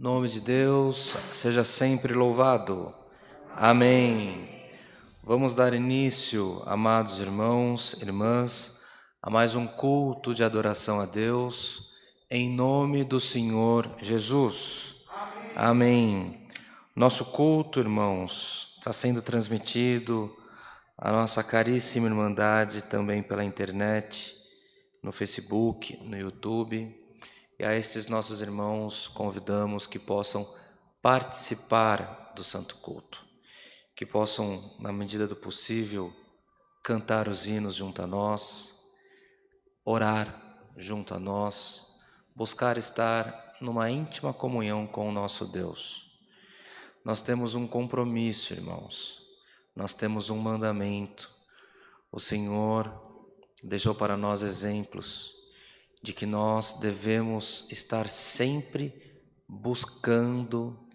nome de Deus seja sempre louvado. Amém. Vamos dar início, amados irmãos, irmãs, a mais um culto de adoração a Deus, em nome do Senhor Jesus. Amém. Nosso culto, irmãos, está sendo transmitido, a nossa caríssima Irmandade, também pela internet, no Facebook, no YouTube. E a estes nossos irmãos convidamos que possam participar do Santo Culto, que possam, na medida do possível, cantar os hinos junto a nós, orar junto a nós, buscar estar numa íntima comunhão com o nosso Deus. Nós temos um compromisso, irmãos, nós temos um mandamento. O Senhor deixou para nós exemplos de que nós devemos estar sempre buscando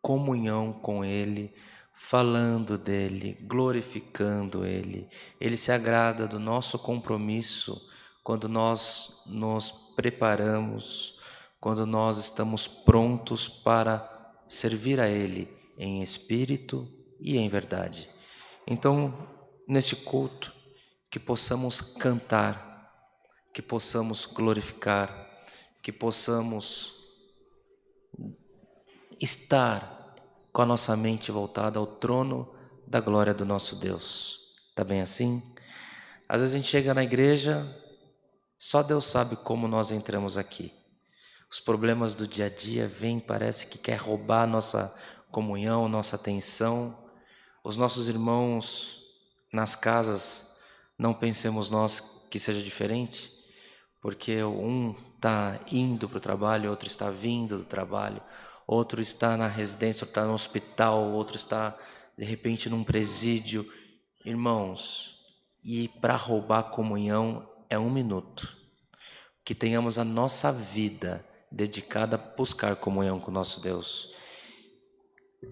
comunhão com Ele, falando dEle, glorificando Ele. Ele se agrada do nosso compromisso quando nós nos preparamos, quando nós estamos prontos para servir a Ele em espírito e em verdade. Então, neste culto, que possamos cantar, que possamos glorificar, que possamos estar com a nossa mente voltada ao trono da glória do nosso Deus. Tá bem assim? Às vezes a gente chega na igreja, só Deus sabe como nós entramos aqui. Os problemas do dia a dia vêm, parece que quer roubar a nossa comunhão, nossa atenção. Os nossos irmãos nas casas, não pensemos nós que seja diferente, porque um está indo para o trabalho, outro está vindo do trabalho, outro está na residência, outro está no hospital, outro está de repente num presídio. Irmãos, e para roubar a comunhão é 1 minuto. Que tenhamos a nossa vida dedicada a buscar comunhão com o nosso Deus.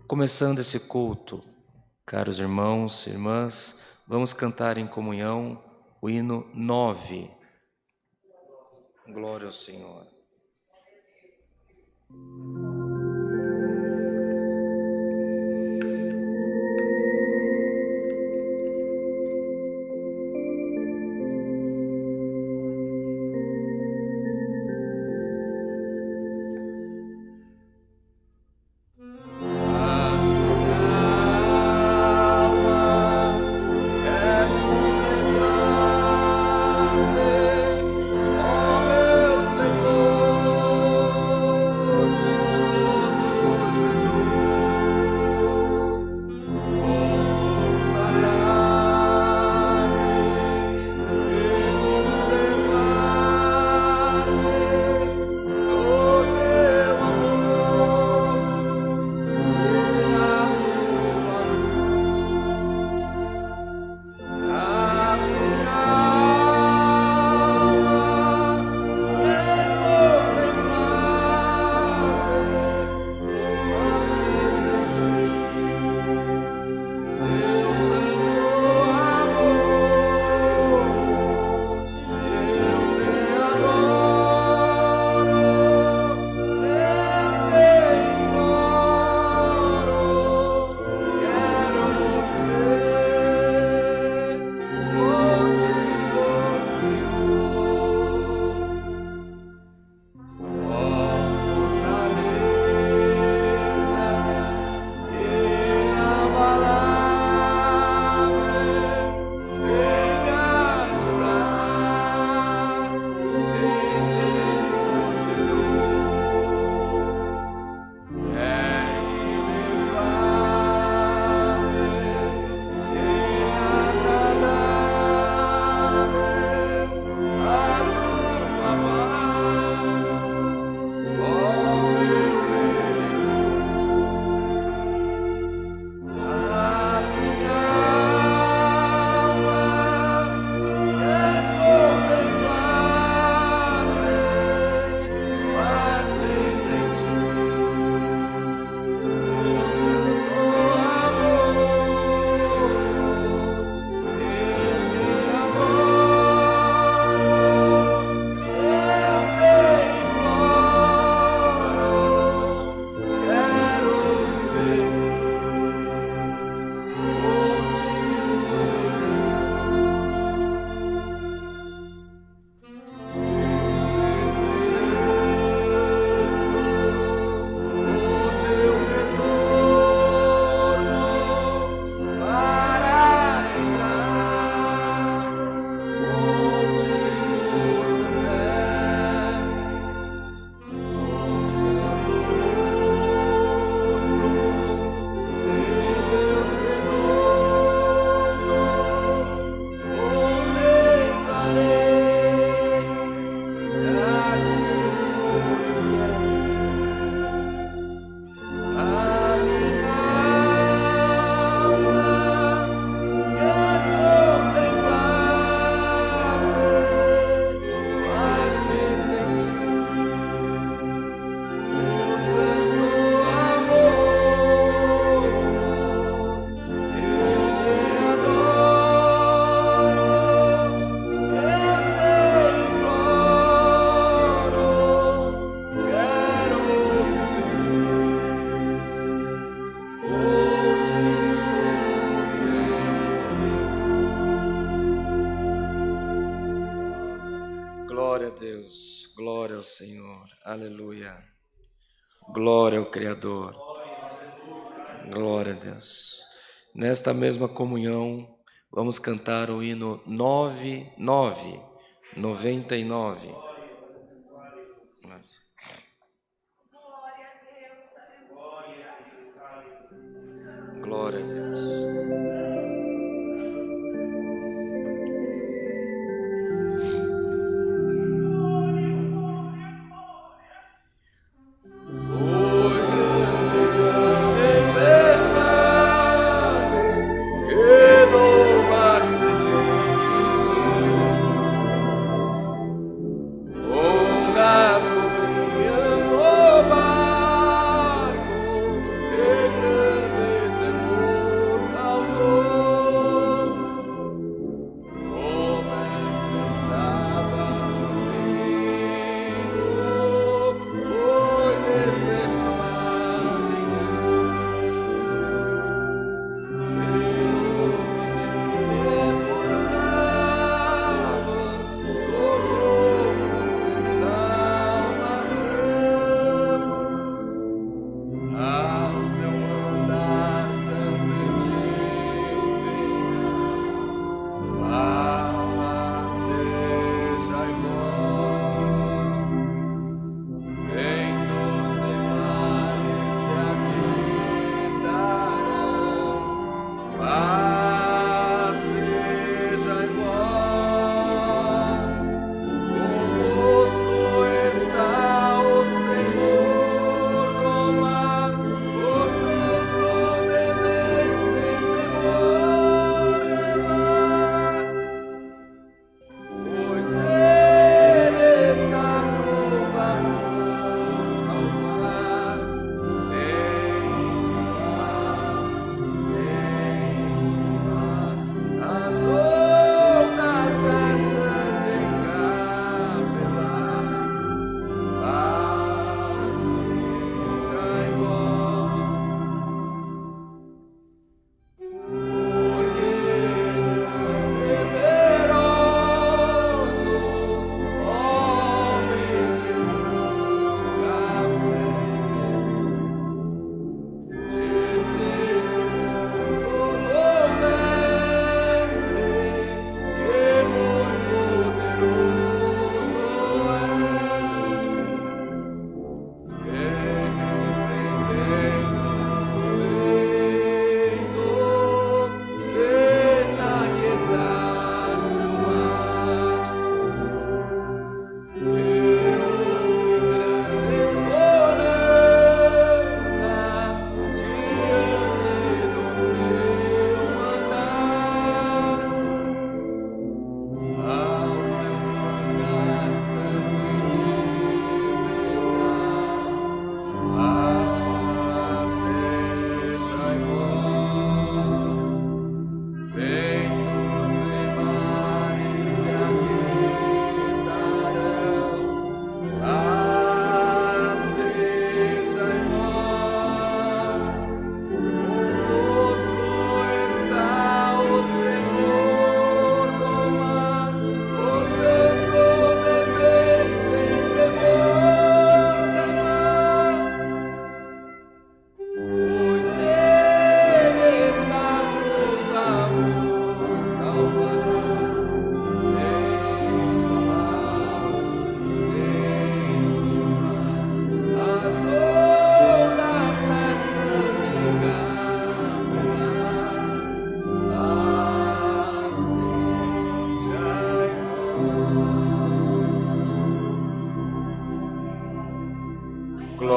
Começando esse culto, caros irmãos e irmãs, vamos cantar em comunhão o hino 9. Glória ao Senhor. Oh, meu Senhor. Senhor. Aleluia. Glória ao Criador. Glória a Deus. Nesta mesma comunhão, vamos cantar o hino 99. Glória a Deus.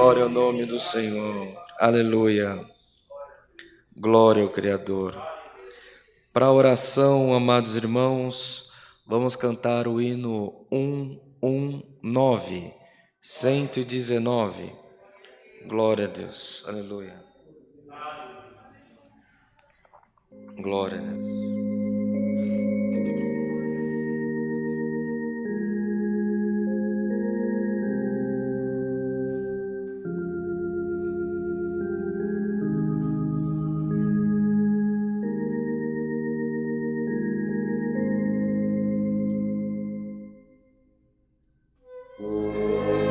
Glória ao nome do Senhor. Aleluia. Glória ao Criador. Para a oração, amados irmãos, vamos cantar o hino 119, 119. Glória a Deus. Aleluia. Glória a Deus. Senhor.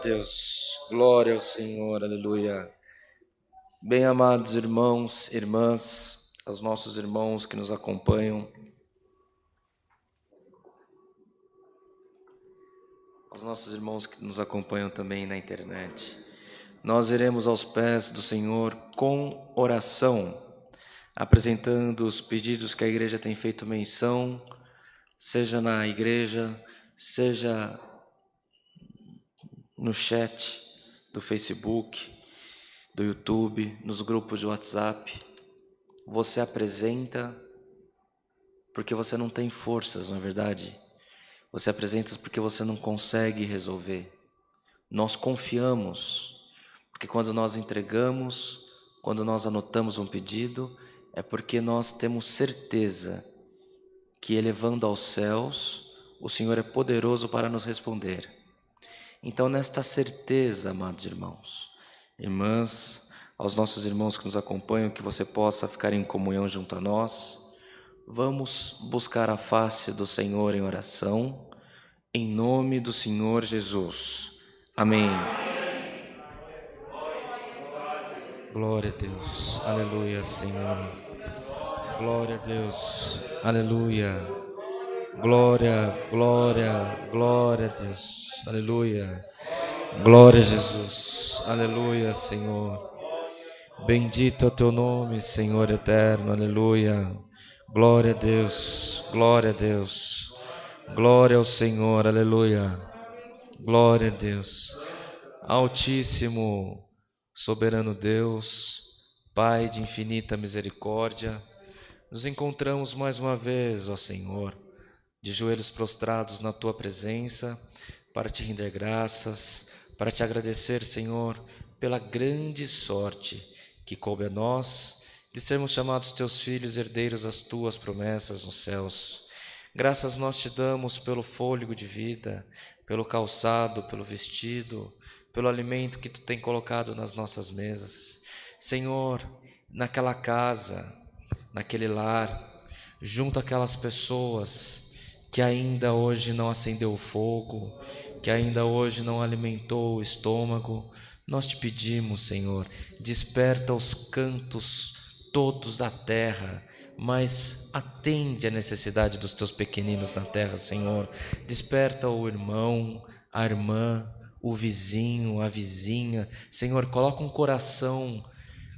Deus, glória ao Senhor, aleluia. Bem amados irmãos, irmãs, aos nossos irmãos que nos acompanham, aos nossos irmãos que nos acompanham também na internet. Nós iremos aos pés do Senhor com oração, apresentando os pedidos que a igreja tem feito menção, seja na igreja, seja no chat do Facebook, do YouTube, nos grupos de WhatsApp. Você apresenta porque você não tem forças, não é verdade? Você apresenta porque você não consegue resolver. Nós confiamos, porque quando nós entregamos, quando nós anotamos um pedido, é porque nós temos certeza que elevando aos céus, o Senhor é poderoso para nos responder. Então, nesta certeza, amados irmãos, irmãs, aos nossos irmãos que nos acompanham, que você possa ficar em comunhão junto a nós, vamos buscar a face do Senhor em oração, em nome do Senhor Jesus. Amém. Glória a Deus, aleluia, Senhor. Glória a Deus, aleluia. Glória, glória, glória a Deus, aleluia. Glória a Jesus, aleluia, Senhor. Bendito é o teu nome, Senhor eterno, aleluia. Glória a Deus, glória a Deus. Glória ao Senhor, aleluia. Glória a Deus. Altíssimo, soberano Deus, Pai de infinita misericórdia, nos encontramos mais uma vez, ó Senhor, de joelhos prostrados na Tua presença, para Te render graças, para Te agradecer, Senhor, pela grande sorte que coube a nós, de sermos chamados Teus filhos, herdeiros das Tuas promessas nos céus. Graças nós Te damos pelo fôlego de vida, pelo calçado, pelo vestido, pelo alimento que Tu tem colocado nas nossas mesas. Senhor, naquela casa, naquele lar, junto àquelas pessoas que ainda hoje não acendeu o fogo, que ainda hoje não alimentou o estômago, nós Te pedimos, Senhor, desperta os cantos todos da terra, mas atende à necessidade dos Teus pequeninos na terra, Senhor. Desperta o irmão, a irmã, o vizinho, a vizinha. Senhor, coloca um coração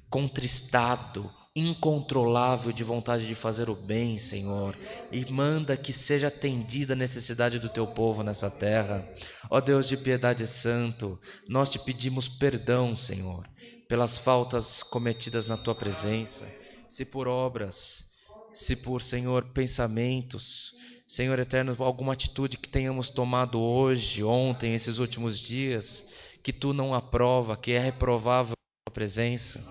contristado, incontrolável de vontade de fazer o bem, Senhor, e manda que seja atendida a necessidade do Teu povo nessa terra. Ó Deus de piedade santo, nós Te pedimos perdão, Senhor, pelas faltas cometidas na Tua presença, se por obras, se por, Senhor, pensamentos, Senhor eterno, alguma atitude que tenhamos tomado hoje, ontem, esses últimos dias, que Tu não aprova, que é reprovável a Tua presença.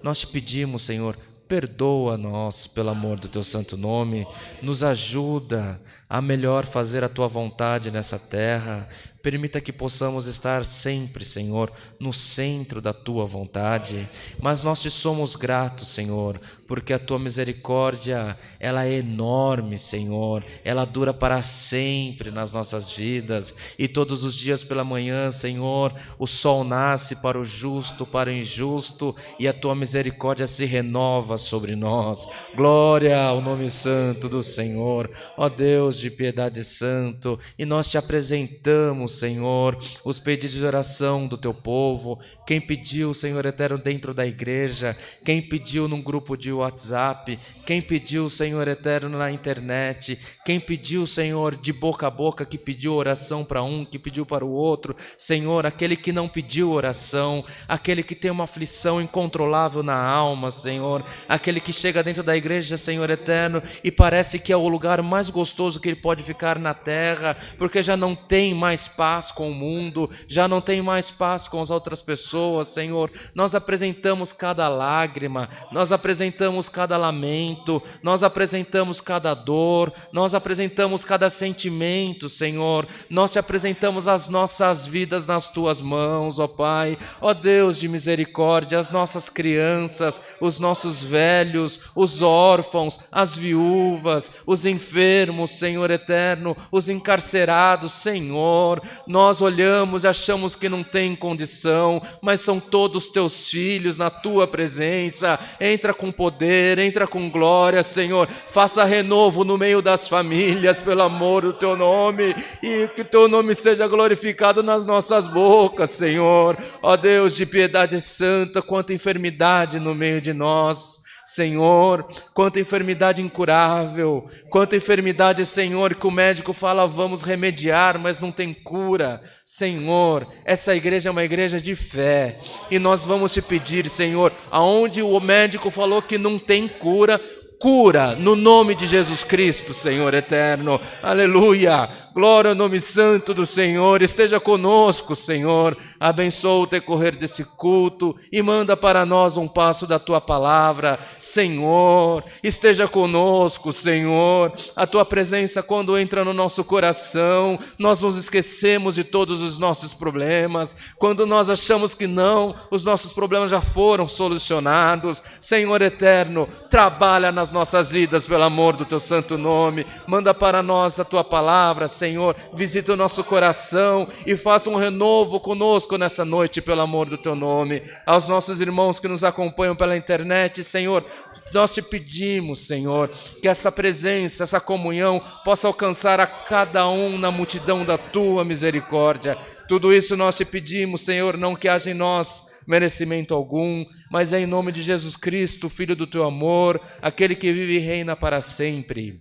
Nós Te pedimos, Senhor, perdoa-nos pelo amor do Teu santo nome, nos ajuda a melhor fazer a Tua vontade nessa terra, permita que possamos estar sempre, Senhor, no centro da Tua vontade, mas nós Te somos gratos, Senhor, porque a Tua misericórdia, ela é enorme, Senhor, ela dura para sempre nas nossas vidas, e todos os dias pela manhã, Senhor, o sol nasce para o justo, para o injusto, e a Tua misericórdia se renova sobre nós. Glória ao nome santo do Senhor, ó Deus de piedade santo, e nós Te apresentamos, Senhor, os pedidos de oração do Teu povo, quem pediu, Senhor eterno, dentro da igreja, quem pediu num grupo de WhatsApp, quem pediu, Senhor eterno, na internet, quem pediu, Senhor, de boca a boca, que pediu oração para um, que pediu para o outro, Senhor, aquele que não pediu oração, aquele que tem uma aflição incontrolável na alma, Senhor, aquele que chega dentro da igreja, Senhor eterno, e parece que é o lugar mais gostoso que ele pode ficar na terra, porque já não tem mais paz com o mundo, já não tem mais paz com as outras pessoas, Senhor. Nós apresentamos cada lágrima, nós apresentamos cada lamento, nós apresentamos cada dor, nós apresentamos cada sentimento, Senhor. Nós Te apresentamos as nossas vidas nas Tuas mãos, ó Pai, ó Deus de misericórdia, as nossas crianças, os nossos velhos, os órfãos, as viúvas, os enfermos, Senhor eterno, os encarcerados, Senhor. Nós olhamos e achamos que não tem condição, mas são todos teus filhos na tua presença. Entra com poder, entra com glória, Senhor. Faça renovo no meio das famílias, pelo amor do teu nome, e que o teu nome seja glorificado nas nossas bocas, Senhor. Ó Deus de piedade santa, quanta enfermidade no meio de nós, Senhor, quanta enfermidade incurável, quanta enfermidade, Senhor, que o médico fala vamos remediar, mas não tem cura. Senhor, essa igreja é uma igreja de fé, e nós vamos te pedir, Senhor, aonde o médico falou que não tem cura, cura no nome de Jesus Cristo, Senhor eterno. Aleluia, glória ao nome santo do Senhor. Esteja conosco, Senhor. Abençoa o decorrer desse culto e manda para nós um passo da tua palavra, Senhor. Esteja conosco, Senhor. A tua presença, quando entra no nosso coração, nós nos esquecemos de todos os nossos problemas. Quando nós achamos que não, os nossos problemas já foram solucionados, Senhor eterno, trabalha nas nossas vidas, pelo amor do teu santo nome. Manda para nós a tua palavra, Senhor. Visita o nosso coração e faça um renovo conosco nessa noite, pelo amor do teu nome. Aos nossos irmãos que nos acompanham pela internet, Senhor, nós te pedimos, Senhor, que essa presença, essa comunhão possa alcançar a cada um na multidão da tua misericórdia. Tudo isso nós te pedimos, Senhor, não que haja em nós merecimento algum, mas é em nome de Jesus Cristo, Filho do teu amor, aquele que vive e reina para sempre.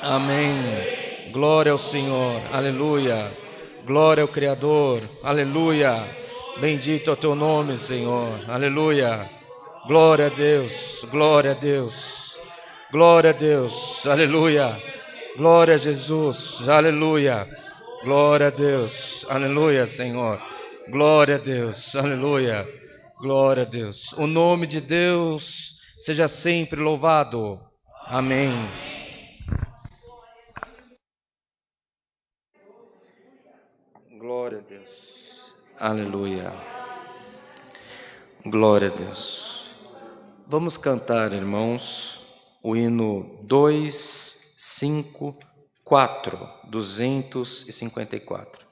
Amém. Glória ao Senhor. Aleluia. Glória ao Criador. Aleluia. Bendito é o teu nome, Senhor. Aleluia. Glória a Deus, glória a Deus, glória a Deus, aleluia, glória a Jesus, aleluia, glória a Deus, aleluia, Senhor, glória a Deus, aleluia, glória a Deus. O nome de Deus seja sempre louvado, amém. Glória a Deus, aleluia, glória a Deus. Vamos cantar, irmãos, o hino 254, 254.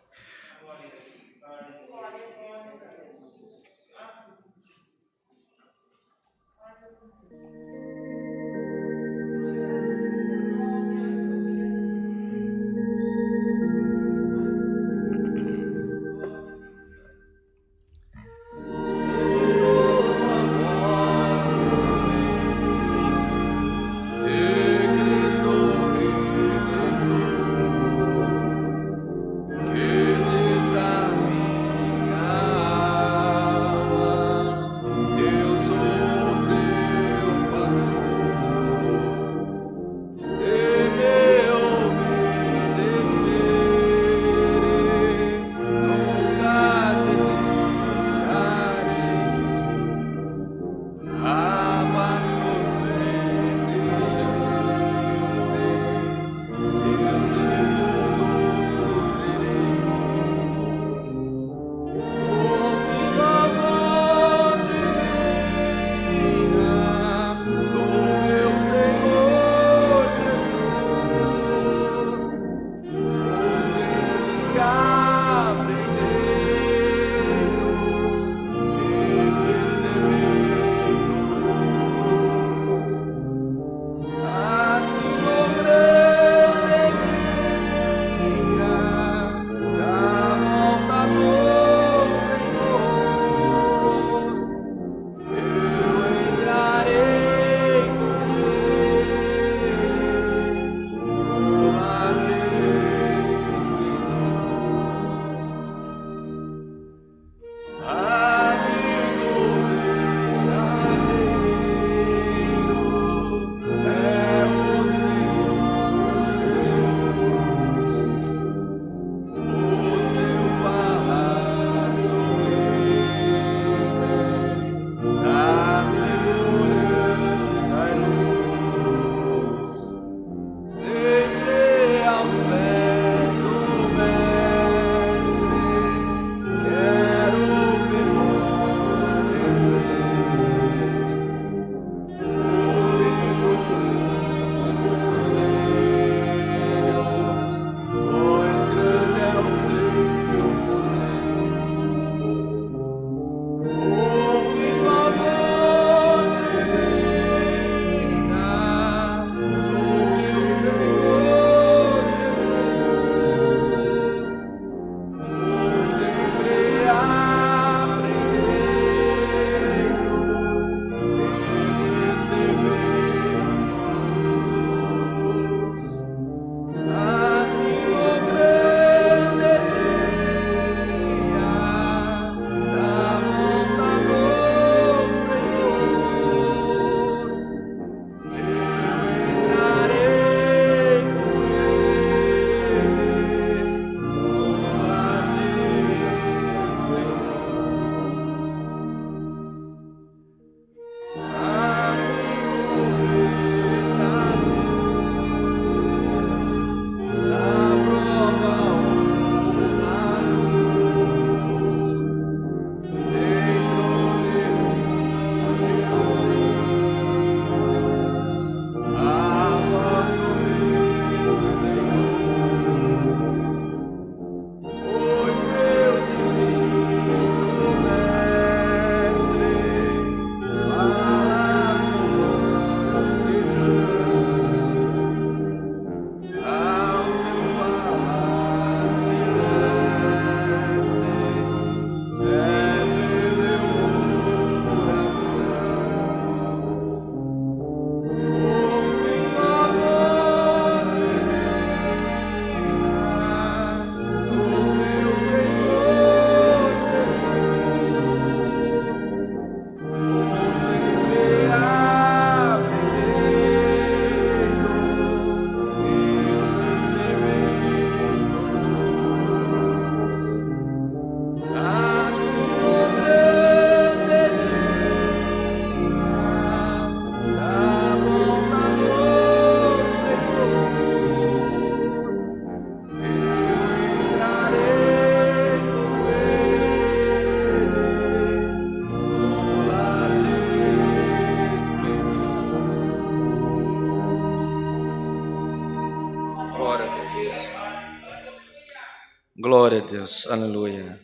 Glória a Deus, aleluia.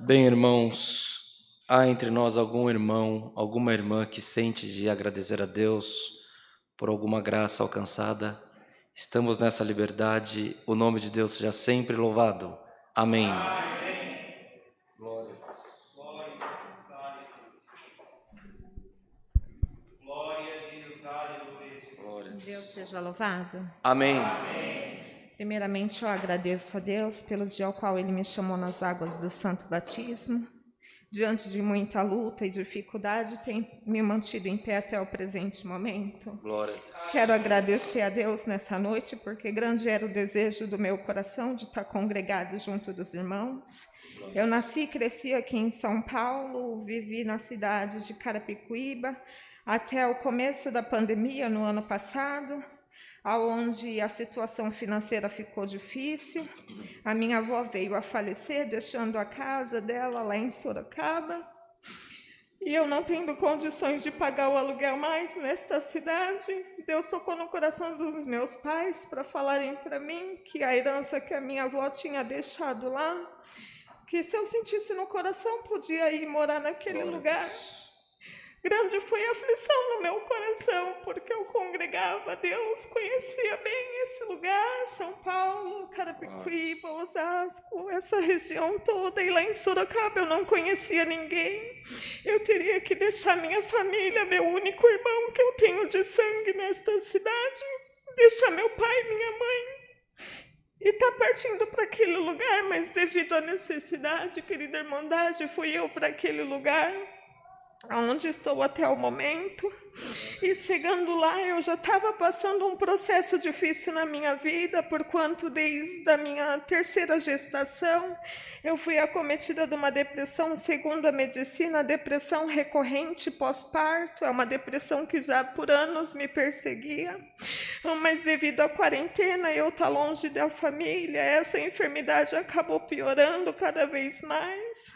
Bem, irmãos, há entre nós algum irmão, alguma irmã que sente de agradecer a Deus por alguma graça alcançada? Estamos nessa liberdade, o nome de Deus seja sempre louvado. Amém. Glória a Deus. Glória a Deus, aleluia. Deus seja louvado. Amém. Primeiramente, eu agradeço a Deus pelo dia ao qual Ele me chamou nas águas do Santo Batismo. Diante de muita luta e dificuldade, tem me mantido em pé até o presente momento. Glória a Deus. Quero agradecer a Deus nessa noite, porque grande era o desejo do meu coração de estar congregado junto dos irmãos. Eu nasci e cresci aqui em São Paulo, vivi na cidade de Carapicuíba, até o começo da pandemia, no ano passado, onde a situação financeira ficou difícil. A minha avó veio a falecer, deixando a casa dela lá em Sorocaba. E eu não tendo condições de pagar o aluguel mais nesta cidade, Deus tocou no coração dos meus pais para falarem para mim que a herança que a minha avó tinha deixado lá, que se eu sentisse no coração, podia ir morar naquele lugar. Grande foi a aflição no meu coração, porque eu congregava a Deus, conhecia bem esse lugar, São Paulo, Carapicuíba, Osasco, essa região toda, e lá em Sorocaba eu não conhecia ninguém. Eu teria que deixar minha família, meu único irmão que eu tenho de sangue nesta cidade, deixar meu pai, minha mãe, e tá partindo para aquele lugar, mas devido à necessidade, querida Irmandade, fui eu para aquele lugar, onde estou até o momento. E chegando lá, eu já estava passando um processo difícil na minha vida, porquanto desde a minha terceira gestação, eu fui acometida de uma depressão, segundo a medicina, depressão recorrente pós-parto. É uma depressão que já por anos me perseguia, mas devido à quarentena, eu estar longe da família, essa enfermidade acabou piorando cada vez mais,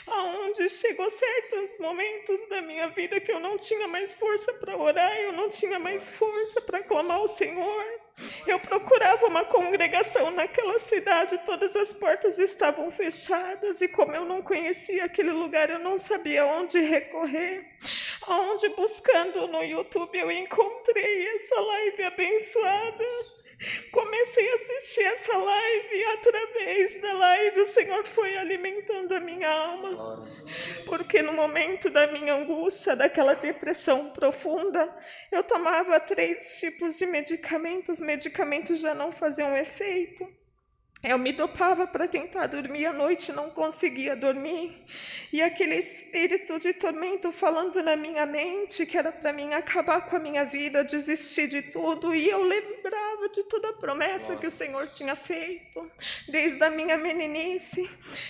aonde chegou certos momentos da minha vida que eu não tinha mais força para orar, eu não tinha mais força para clamar ao Senhor. Eu procurava uma congregação naquela cidade, todas as portas estavam fechadas, e como eu não conhecia aquele lugar, eu não sabia onde recorrer. Onde, buscando no YouTube, eu encontrei essa live abençoada. Comecei a assistir essa live, e através da live o Senhor foi alimentando a minha alma, porque no momento da minha angústia, daquela depressão profunda, eu tomava 3 tipos de medicamentos já não faziam efeito. Eu me dopava para tentar dormir à noite, não conseguia dormir. E aquele espírito de tormento falando na minha mente que era para mim acabar com a minha vida, desistir de tudo. E eu lembrava de toda a promessa que o Senhor tinha feito, desde a minha meninice.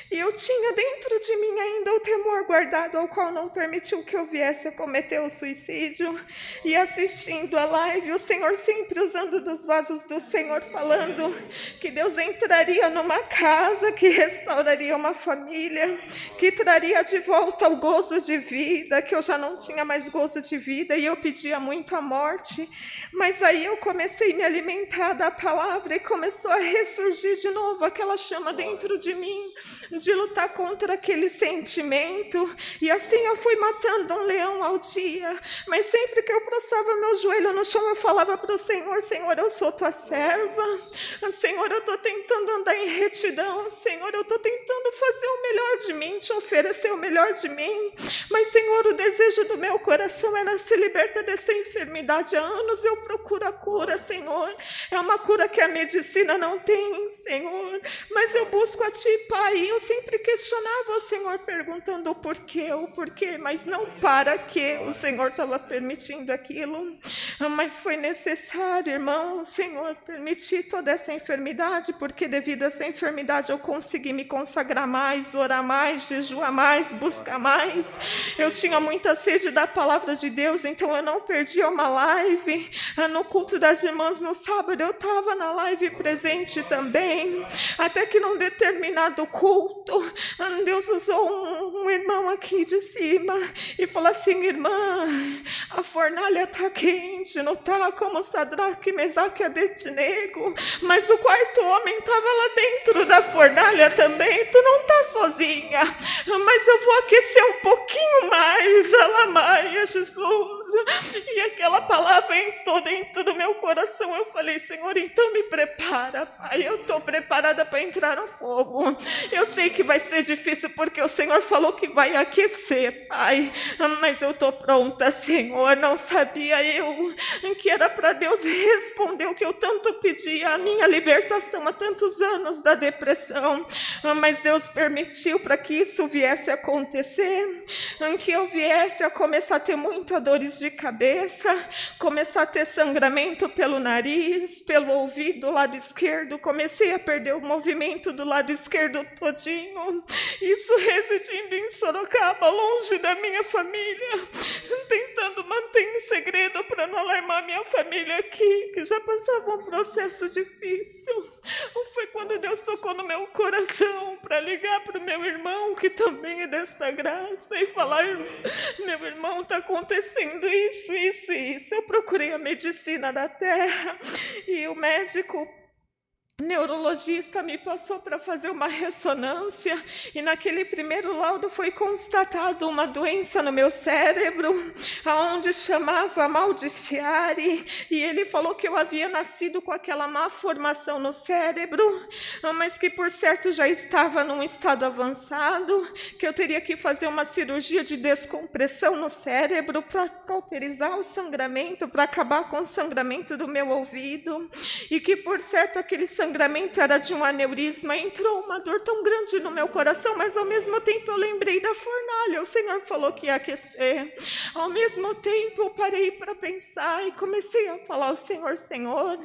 E eu tinha dentro de mim ainda o temor guardado, ao qual não permitiu que eu viesse a cometer o suicídio. E assistindo a live, o Senhor sempre usando dos vasos do Senhor, falando que Deus entraria numa casa, que restauraria uma família, que traria de volta o gozo de vida, que eu já não tinha mais gozo de vida, e eu pedia muito a morte. Mas aí eu comecei a me alimentar da palavra, e começou a ressurgir de novo aquela chama dentro de mim, de lutar contra aquele sentimento, e assim eu fui matando um leão ao dia. Mas sempre que eu prostrava meu joelho no chão, eu falava para o Senhor: Senhor, eu sou tua serva, Senhor, eu estou tentando andar em retidão, Senhor, eu estou tentando fazer o melhor de mim, te oferecer o melhor de mim, mas Senhor, o desejo do meu coração era ser liberta dessa enfermidade. Há anos eu procuro a cura, Senhor, é uma cura que a medicina não tem, Senhor, mas eu busco a Ti, Pai. E eu sempre questionava o Senhor, perguntando o porquê, mas não para que o Senhor estava permitindo aquilo. Mas foi necessário, irmão, o Senhor permitir toda essa enfermidade, porque devido a essa enfermidade eu consegui me consagrar mais, orar mais, jejuar mais, buscar mais. Eu tinha muita sede da palavra de Deus, então eu não perdia uma live. No culto das irmãs no no sábado eu estava na live presente também, até que num determinado culto, Deus usou um irmão aqui de cima e falou assim: irmã, a fornalha está quente, não está como Sadraque, Mesaque e Abednego, mas o quarto homem estava lá dentro da fornalha também, tu não está sozinha, mas eu vou aquecer um pouquinho mais, Alamaia, Jesus. E aquela palavra entrou dentro do meu coração. Eu falei: Senhor, então me prepara, Pai, eu estou preparada para entrar no fogo. Eu sei que vai ser difícil porque o Senhor falou que vai aquecer, Pai, mas eu estou pronta, Senhor. Não sabia eu que era para Deus responder o que eu tanto pedia, a minha libertação há tantos anos da depressão, mas Deus permitiu para que isso viesse a acontecer, que eu viesse a começar a ter muitas dores de cabeça, começar a ter sangramento pelo nariz, pelo ouvido do lado esquerdo, comecei a perder o movimento do lado esquerdo todinho, isso residindo em Sorocaba, longe da minha família, tentando manter em segredo para não alarmar minha família aqui, que já passava um processo difícil. Foi quando Deus tocou no meu coração para ligar para o meu irmão, que também é desta graça, e falar: meu irmão, está acontecendo isso. Eu procurei a medicina da terra e o médico neurologista me passou para fazer uma ressonância e naquele primeiro laudo foi constatado uma doença no meu cérebro, aonde chamava mal de Chiari, e ele falou que eu havia nascido com aquela má formação no cérebro, mas que por certo já estava num estado avançado, que eu teria que fazer uma cirurgia de descompressão no cérebro para cauterizar o sangramento, para acabar com o sangramento do meu ouvido, e que por certo aquele sangramento era de um aneurisma. Entrou uma dor tão grande no meu coração, mas ao mesmo tempo eu lembrei da fornalha, o Senhor falou que ia aquecer. Ao mesmo tempo eu parei para pensar e comecei a falar ao Senhor: Senhor,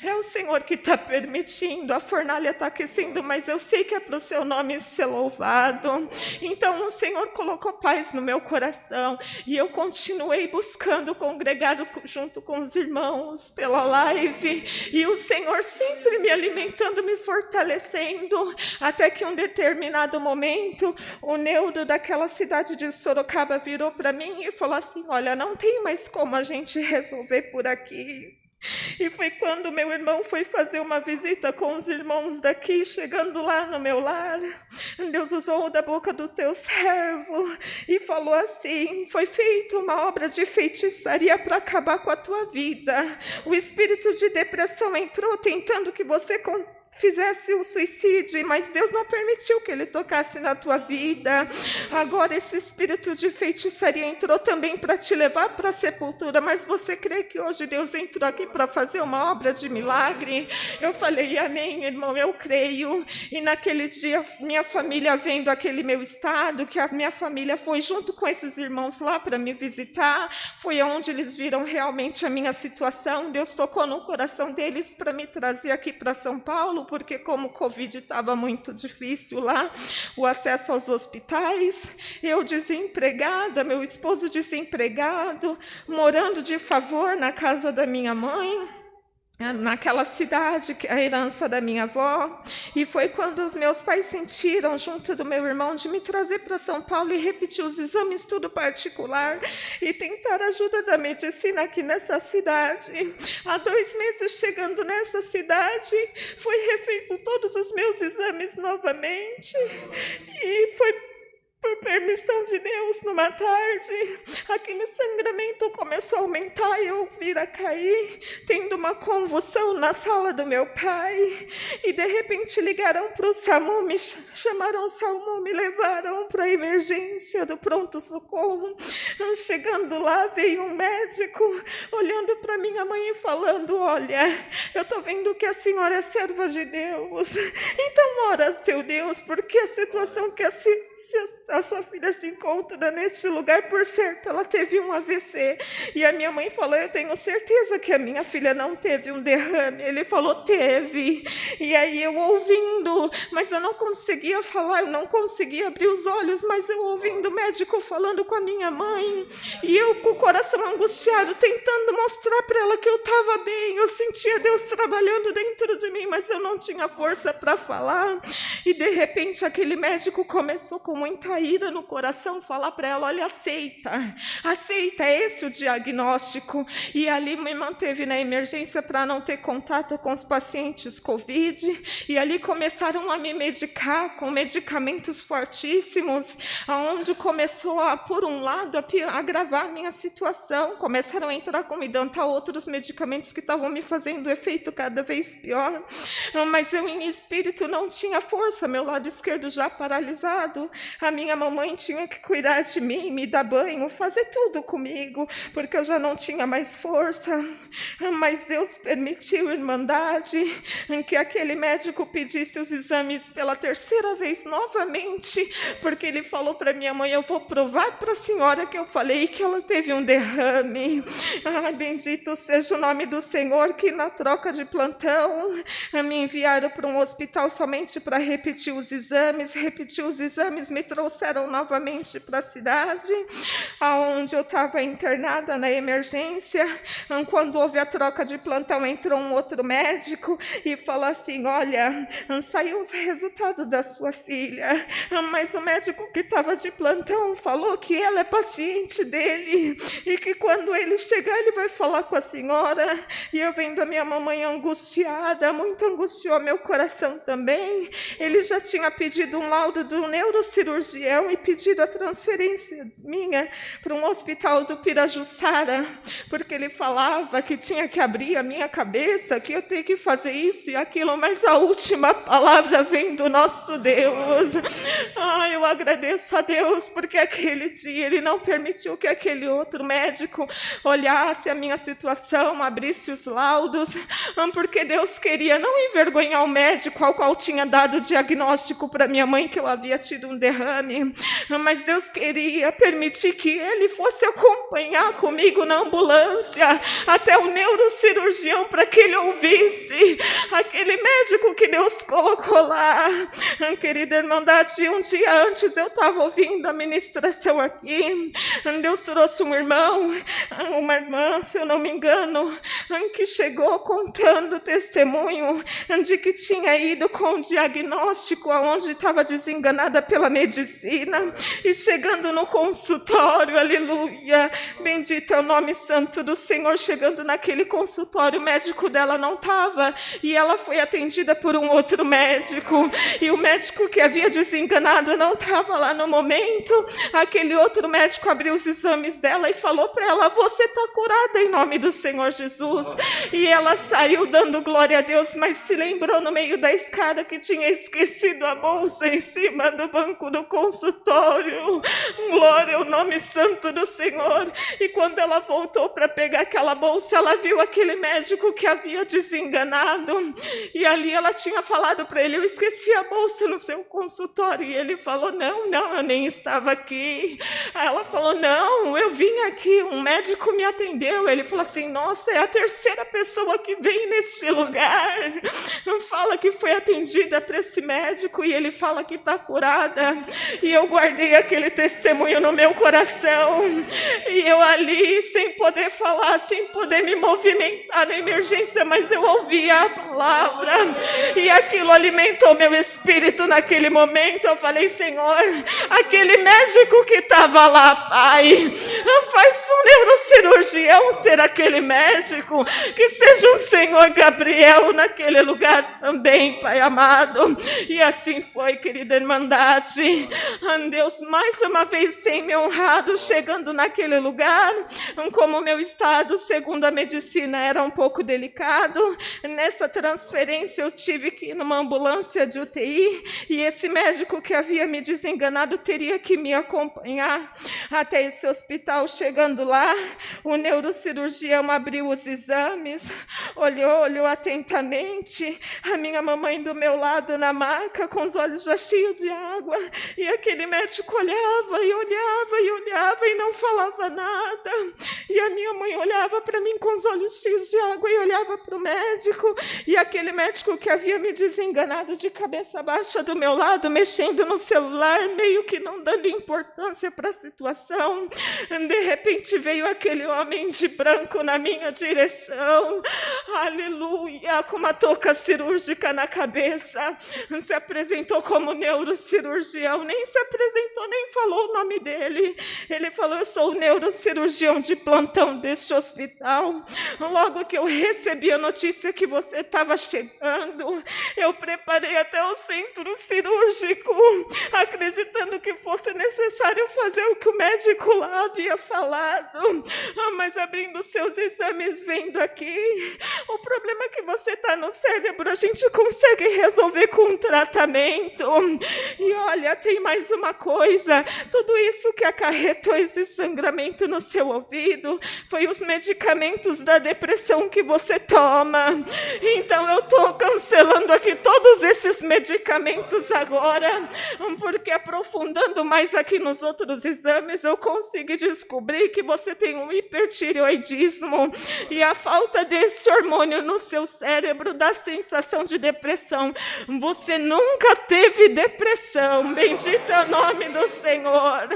é o Senhor que está permitindo, a fornalha está aquecendo, mas eu sei que é para o seu nome ser louvado. Então o Senhor colocou paz no meu coração e eu continuei buscando, congregado junto com os irmãos pela live, e o Senhor sempre me alimentando, me fortalecendo, até que um determinado momento, o neuro daquela cidade de Sorocaba virou para mim e falou assim: olha, não tem mais como a gente resolver por aqui. E foi quando meu irmão foi fazer uma visita com os irmãos daqui, chegando lá no meu lar, Deus usou da boca do teu servo e falou assim: foi feita uma obra de feitiçaria para acabar com a tua vida. O espírito de depressão entrou tentando que você fizesse o suicídio, mas Deus não permitiu que ele tocasse na tua vida. Agora esse espírito de feitiçaria entrou também para te levar para a sepultura, mas você crê que hoje Deus entrou aqui para fazer uma obra de milagre? Eu falei: amém, irmão, eu creio. E naquele dia, minha família vendo aquele meu estado, que a minha família foi junto com esses irmãos lá para me visitar, foi onde eles viram realmente a minha situação. Deus tocou no coração deles para me trazer aqui para São Paulo, porque como o Covid estava muito difícil lá, o acesso aos hospitais, eu desempregada, meu esposo desempregado, morando de favor na casa da minha mãe, naquela cidade, que é a herança da minha avó. E foi quando os meus pais sentiram, junto do meu irmão, de me trazer para São Paulo e repetir os exames tudo particular e tentar a ajuda da medicina aqui nessa cidade. Há 2 meses chegando nessa cidade, foi refeito todos os meus exames novamente e foi por permissão de Deus, numa tarde, aquele sangramento começou a aumentar e eu vir a cair, tendo uma convulsão na sala do meu pai, e de repente ligaram para o SAMU, me chamaram o SAMU, me levaram para a emergência do pronto-socorro. Chegando lá, veio um médico, olhando para minha mãe e falando: olha, eu estou vendo que a senhora é serva de Deus, então ora ao teu Deus, porque a situação que a a sua filha se encontra neste lugar, por certo, ela teve um AVC. E a minha mãe falou, eu tenho certeza que a minha filha não teve um derrame. Ele falou, teve. E aí eu ouvindo, mas eu não conseguia falar, eu não conseguia abrir os olhos, mas eu ouvindo o médico falando com a minha mãe, e eu com o coração angustiado, tentando mostrar para ela que eu estava bem. Eu sentia Deus trabalhando dentro de mim, mas eu não tinha força para falar. E de repente aquele médico começou com muita ira no coração falar para ela, olha, aceita, é esse o diagnóstico. E ali me manteve na emergência para não ter contato com os pacientes Covid, e ali começaram a me medicar com medicamentos fortíssimos, aonde começou a, por um lado, a agravar a minha situação, começaram a entrar com e dantar outros medicamentos que estavam me fazendo efeito cada vez pior, mas eu em espírito não tinha força, meu lado esquerdo já paralisado, a minha mamãe tinha que cuidar de mim, me dar banho, fazer tudo comigo, porque eu já não tinha mais força, mas Deus permitiu, irmandade, que aquele médico pedisse os exames pela terceira vez novamente, porque ele falou para minha mãe, eu vou provar para a senhora que eu falei que ela teve um derrame. Bendito seja o nome do Senhor, que na troca de plantão me enviaram para um hospital somente para repetir os exames, me trouxeram novamente para a cidade, onde eu estava internada na emergência. Quando houve a troca de plantão, entrou um outro médico e falou assim, olha, saiu os resultados da sua filha, mas o médico que estava de plantão falou que ela é paciente dele e que quando ele chegar ele vai falar com a senhora. E eu vendo a minha mamãe angustiada, muito angustiou meu coração também. Ele já tinha pedido um laudo do neurocirurgião e pedido a transferência minha para um hospital do Pirajussara, porque ele falava que tinha que abrir a minha cabeça, que eu tinha que fazer isso e aquilo, mas a última palavra vem do nosso Deus. Eu agradeço a Deus, porque aquele dia Ele não permitiu que aquele outro médico olhasse a minha situação, abrisse os laudos, porque Deus queria não envergonhar o médico ao qual tinha dado o diagnóstico para minha mãe que eu havia tido um derrame, mas Deus queria permitir que ele fosse acompanhar comigo na ambulância até o neurocirurgião, para que ele ouvisse aquele médico que Deus colocou lá. Querida irmandade, um dia antes eu estava ouvindo a ministração aqui, Deus trouxe um irmão, uma irmã, se eu não me engano, que chegou contando testemunho de que tinha ido com um diagnóstico onde estava desenganada pela medicina, e chegando no consultório, aleluia, bendito é o nome santo do Senhor, chegando naquele consultório, o médico dela não estava, e ela foi atendida por um outro médico, e o médico que havia desenganado não estava lá no momento. Aquele outro médico abriu os exames dela e falou para ela, você está curada em nome do Senhor Jesus. E ela saiu dando glória a Deus, mas se lembrou no meio da escada que tinha esquecido a bolsa em cima do banco do consultório. Glória ao nome santo do Senhor. E quando ela voltou para pegar aquela bolsa, ela viu aquele médico que havia desenganado, e ali ela tinha falado para ele, eu esqueci a bolsa no seu consultório, e ele falou, não, eu nem estava aqui. Aí ela falou, não, eu vim aqui, um médico me atendeu. Ele falou assim, nossa, é a terceira pessoa que vem neste lugar, fala que foi atendida para esse médico, e ele fala que está curada. E eu guardei aquele testemunho no meu coração, e eu ali, sem poder falar, sem poder me movimentar na emergência, mas eu ouvia a palavra, e aquilo alimentou meu espírito naquele momento. Eu falei, Senhor, aquele médico que estava lá, Pai, faz um neurocirurgião ser aquele médico, que seja um Senhor Gabriel naquele lugar também, Pai amado. E assim foi, querida irmandade. Deus mais uma vez tem me honrado, chegando naquele lugar, como meu estado, segundo a medicina, era um pouco delicado. Nessa transferência eu tive que ir numa ambulância de UTI, e esse médico que havia me desenganado teria que me acompanhar até esse hospital. Chegando lá, o neurocirurgião abriu os exames, olhou atentamente, a minha mamãe do meu lado na maca, com os olhos já cheios de água, e aquele médico olhava e olhava e olhava e não falava nada. E a minha mãe olhava para mim com os olhos cheios de água e olhava para o médico. E aquele médico que havia me desenganado de cabeça baixa do meu lado, mexendo no celular, meio que não dando importância para a situação. De repente veio aquele homem de branco na minha direção. Aleluia, com uma touca cirúrgica na cabeça. Se apresentou como neurocirurgião, nem se apresentou, nem falou o nome dele. Ele falou: eu sou o neurocirurgião de plantão deste hospital. Logo que eu recebi a notícia que você estava chegando, eu preparei até o centro cirúrgico, acreditando que fosse necessário fazer o que o médico lá havia falado. Mas abrindo seus exames, vendo aqui, o problema é que você está no cérebro, a gente consegue resolver com um tratamento. E olha, tem mais uma coisa, tudo isso que acarretou esse sangramento no seu ouvido foi os medicamentos da depressão que você toma. Então eu estou cancelando aqui todos esses medicamentos agora, porque aprofundando mais aqui nos outros exames, eu consigo descobrir que você tem um hipertireoidismo, e a falta desse hormônio no seu cérebro dá sensação de depressão. Você nunca teve depressão, bendito é o nome do Senhor.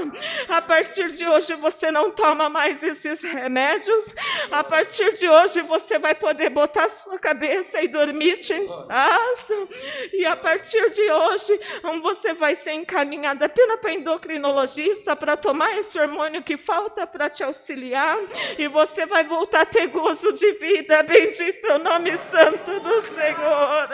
A partir de hoje você não toma mais esses remédios. A partir de hoje você vai poder botar sua cabeça e dormir em paz. E a partir de hoje você vai ser encaminhada apenas para endocrinologista para tomar esse hormônio que falta para te auxiliar, e você vai voltar a ter gozo de vida, bendito é o nome santo do Senhor.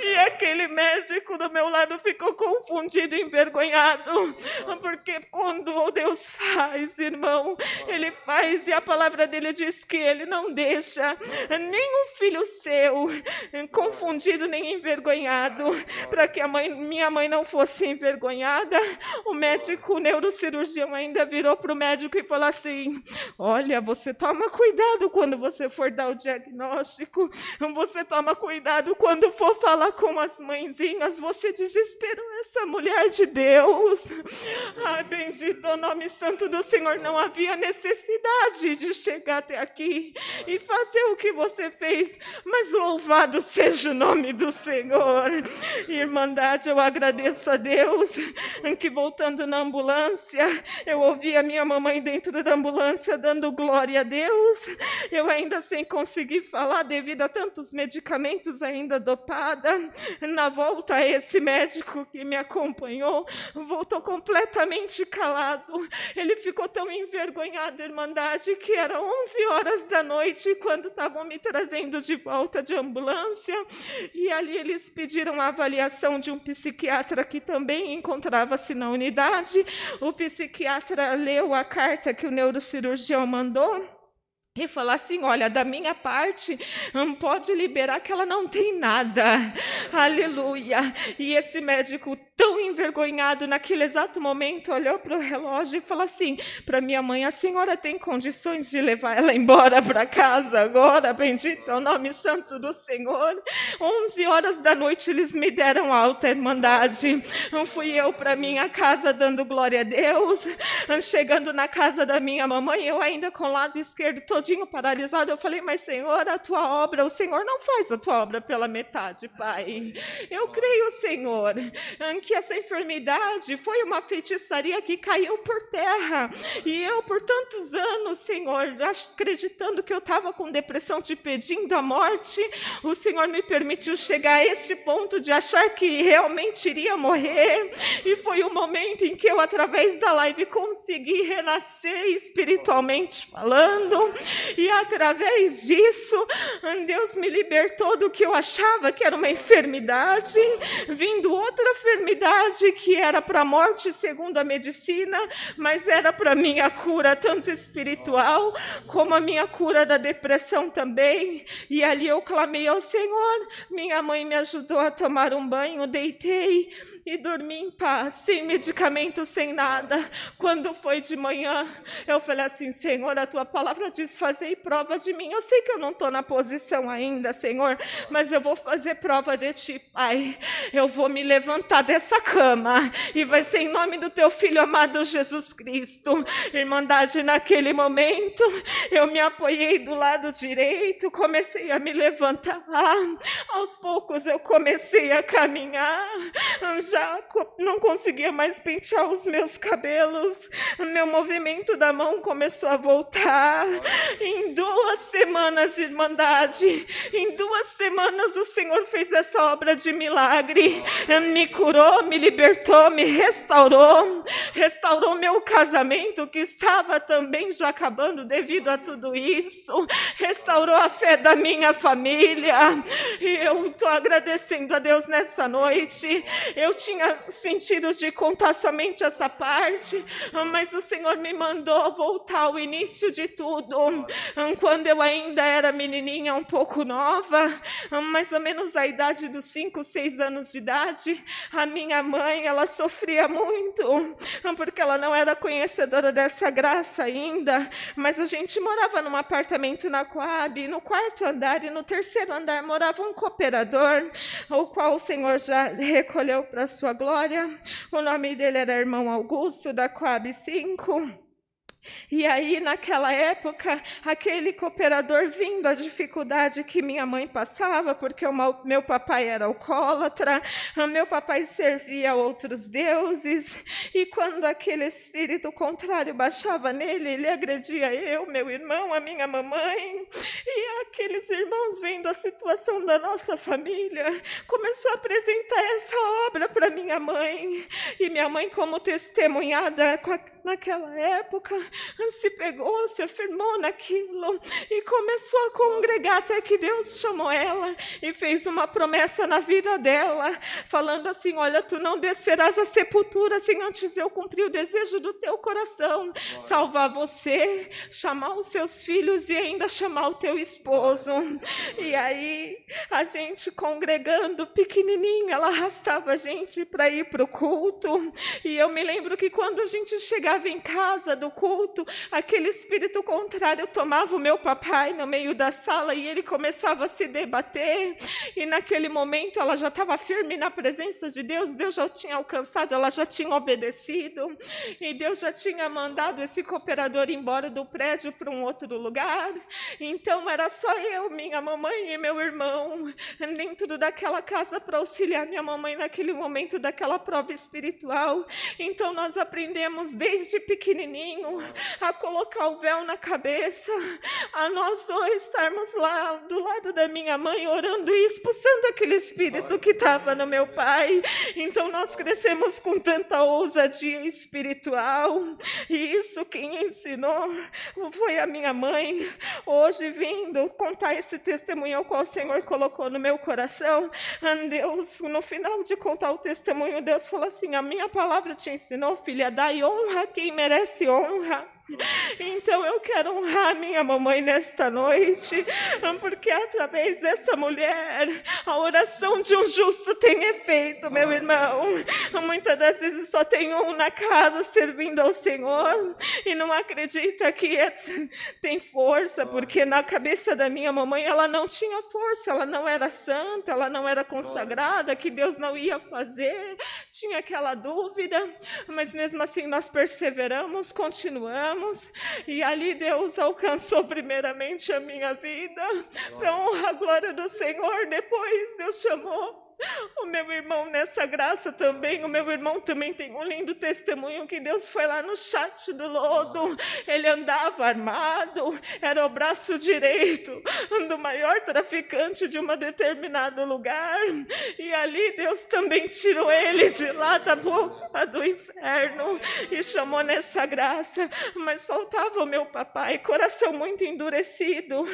E aquele médico do meu lado ficou confundido, envergonhado, porque quando Deus faz, irmão, Ele faz, e a palavra dele diz que Ele não deixa nenhum filho seu confundido nem envergonhado. Para que minha mãe não fosse envergonhada, o médico, o neurocirurgião, ainda virou para o médico e falou assim: olha, você toma cuidado quando você for dar o diagnóstico, você toma cuidado quando for falar com as mãezinhas, você desesperou essa mulher de Deus. Ai, bendito é o nome santo do Senhor, não havia necessidade de chegar até aqui e fazer o que você fez, mas louvado seja o nome do Senhor. Irmandade, eu agradeço a Deus que, voltando na ambulância, eu ouvi a minha mamãe dentro da ambulância dando glória a Deus. Eu ainda sem conseguir falar devido a tantos medicamentos, ainda dopada. Na volta, esse médico que me acompanhou voltou completamente calado. Ele ficou tão envergonhado, irmandade, que era 11 horas da noite quando estavam me trazendo de volta de ambulância, e ali eles pediram a avaliação de um psiquiatra que também encontrava-se na unidade. O psiquiatra leu a carta que o neurocirurgião mandou e falou assim: olha, da minha parte, pode liberar que ela não tem nada. Aleluia. E esse médico, tão envergonhado, naquele exato momento, olhou para o relógio e falou assim para minha mãe: a senhora tem condições de levar ela embora para casa agora? Bendito é o nome santo do Senhor. 11 horas da noite eles me deram alta, irmandade. Fui eu para minha casa dando glória a Deus. Chegando na casa da minha mamãe, eu ainda com o lado esquerdo todinho paralisado, eu falei: mas Senhor, a tua obra, o Senhor não faz a tua obra pela metade, Pai. Eu creio, Senhor, que essa enfermidade foi uma feitiçaria que caiu por terra, e eu por tantos anos, Senhor, acreditando que eu estava com depressão, te pedindo a morte, o Senhor me permitiu chegar a este ponto de achar que realmente iria morrer, e foi o momento em que eu, através da live, consegui renascer espiritualmente falando, e através disso, Deus me libertou do que eu achava que era uma enfermidade, vindo outra enfermidade que era para a morte segundo a medicina, mas era para minha cura, tanto espiritual como a minha cura da depressão também. E ali eu clamei ao Senhor, minha mãe me ajudou a tomar um banho, deitei, e dormi em paz, sem medicamento, sem nada. Quando foi de manhã, eu falei assim, Senhor, a tua palavra diz, fazei prova de mim. Eu sei que eu não estou na posição ainda, Senhor, mas eu vou fazer prova de ti, Pai. Eu vou me levantar dessa cama e vai ser em nome do teu Filho amado Jesus Cristo. Irmandade, naquele momento, eu me apoiei do lado direito, comecei a me levantar. Aos poucos eu comecei a caminhar, já não conseguia mais pentear os meus cabelos, meu movimento da mão começou a voltar. Em 2 semanas, Irmandade, em 2 semanas o Senhor fez essa obra de milagre, me curou, me libertou, me restaurou meu casamento que estava também já acabando devido a tudo isso, restaurou a fé da minha família, e eu estou agradecendo a Deus nessa noite. Eu tinha sentido de contar somente essa parte, mas o Senhor me mandou voltar ao início de tudo, quando eu ainda era menininha, um pouco nova, mais ou menos a idade dos 5, 6 anos de idade. A minha mãe, ela sofria muito, porque ela não era conhecedora dessa graça ainda, mas a gente morava num apartamento na Coab, no 4º andar, e no 3º andar morava um cooperador, o qual o Senhor já recolheu para a sua glória. O nome dele era Irmão Augusto, da Coab 5. E aí, naquela época, aquele cooperador, vindo a dificuldade que minha mãe passava, porque meu papai era alcoólatra, meu papai servia a outros deuses, e quando aquele espírito contrário baixava nele, ele agredia eu, meu irmão, a minha mamãe, e aqueles irmãos, vendo a situação da nossa família, começou a apresentar essa obra para minha mãe, e minha mãe, como testemunhada naquela época, se pegou, se afirmou naquilo e começou a congregar, até que Deus chamou ela e fez uma promessa na vida dela, falando assim, olha, tu não descerás à sepultura sem antes eu cumprir o desejo do teu coração, salvar você, chamar os seus filhos e ainda chamar o teu esposo. E aí, a gente congregando pequenininho, ela arrastava a gente para ir para o culto, e eu me lembro que quando a gente chegava em casa do culto, aquele espírito contrário tomava o meu papai no meio da sala e ele começava a se debater, e naquele momento ela já estava firme na presença de Deus, Deus já tinha alcançado, ela já tinha obedecido, e Deus já tinha mandado esse cooperador embora do prédio para um outro lugar. Então era só eu, minha mamãe e meu irmão dentro daquela casa para auxiliar minha mamãe naquele momento daquela prova espiritual. Então nós aprendemos desde pequenininho a colocar o véu na cabeça, a nós dois estarmos lá do lado da minha mãe orando e expulsando aquele espírito que estava no meu pai. Então nós crescemos com tanta ousadia espiritual, e isso quem ensinou foi a minha mãe. Hoje, vindo contar esse testemunho ao qual o Senhor colocou no meu coração, Deus, no final de contar o testemunho, Deus falou assim, a minha palavra te ensinou, filha, dai honra a quem merece honra. Então eu quero honrar minha mamãe nesta noite, porque através dessa mulher, a oração de um justo tem efeito, meu irmão. Muitas das vezes só tem um na casa servindo ao Senhor e não acredita que tem força, porque na cabeça da minha mamãe ela não tinha força, ela não era santa, ela não era consagrada, que Deus não ia fazer, tinha aquela dúvida, mas mesmo assim nós perseveramos, continuamos, e ali Deus alcançou primeiramente a minha vida, para honrar a glória do Senhor. Depois Deus chamou o meu irmão nessa graça também. O meu irmão também tem um lindo testemunho, que Deus foi lá no chat do lodo, ele andava armado, era o braço direito do maior traficante de um determinado lugar, e ali Deus também tirou ele de lá da boca do inferno e chamou nessa graça. Mas faltava o meu papai, coração muito endurecido,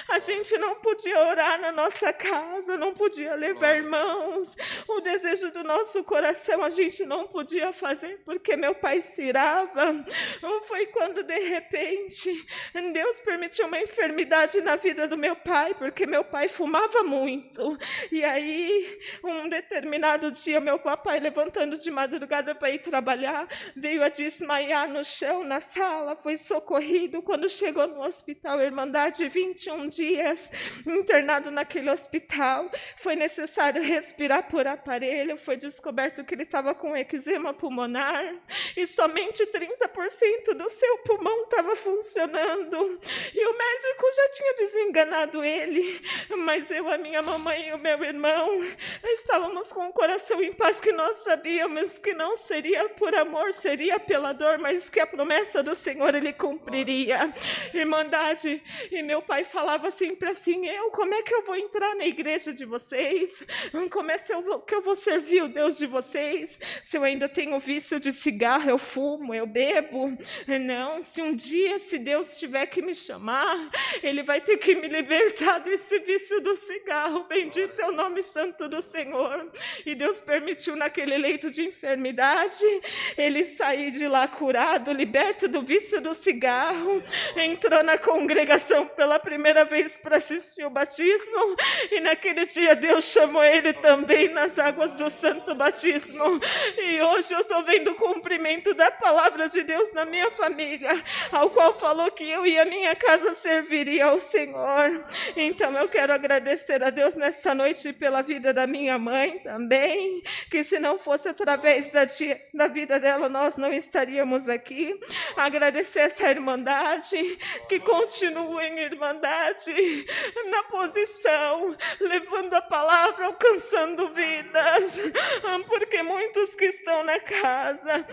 a gente não podia orar na nossa casa, não podia levar irmão, irmãos, o desejo do nosso coração a gente não podia fazer porque meu pai se irava. Foi quando de repente Deus permitiu uma enfermidade na vida do meu pai, porque meu pai fumava muito. E aí, um determinado dia, meu papai, levantando de madrugada para ir trabalhar, veio a desmaiar no chão, na sala, foi socorrido. Quando chegou no hospital Irmandade, 21 dias internado naquele hospital, foi necessário respirar por aparelho, foi descoberto que ele estava com eczema pulmonar e somente 30% do seu pulmão estava funcionando. E o médico já tinha desenganado ele, mas eu, a minha mamãe e o meu irmão estávamos com o coração em paz, que nós sabíamos que não seria por amor, seria pela dor, mas que a promessa do Senhor ele cumpriria. Irmandade, e meu pai falava sempre assim: como é que eu vou entrar na igreja de vocês? Como é que eu vou servir o Deus de vocês? Se eu ainda tenho vício de cigarro, eu fumo, eu bebo? Não, se um dia, se Deus tiver que me chamar, Ele vai ter que me libertar desse vício do cigarro. Bendito é o nome santo do Senhor. E Deus permitiu naquele leito de enfermidade, ele sair de lá curado, liberto do vício do cigarro, entrou na congregação pela primeira vez para assistir o batismo, e naquele dia Deus chamou ele também nas águas do santo batismo. E hoje eu estou vendo o cumprimento da palavra de Deus na minha família, ao qual falou que eu e a minha casa serviria ao Senhor. Então eu quero agradecer a Deus nesta noite pela vida da minha mãe também, que se não fosse através da vida dela, nós não estaríamos aqui. Agradecer essa irmandade, que continua em irmandade, na posição, levando a palavra, alcançando vidas, porque muitos que estão na casa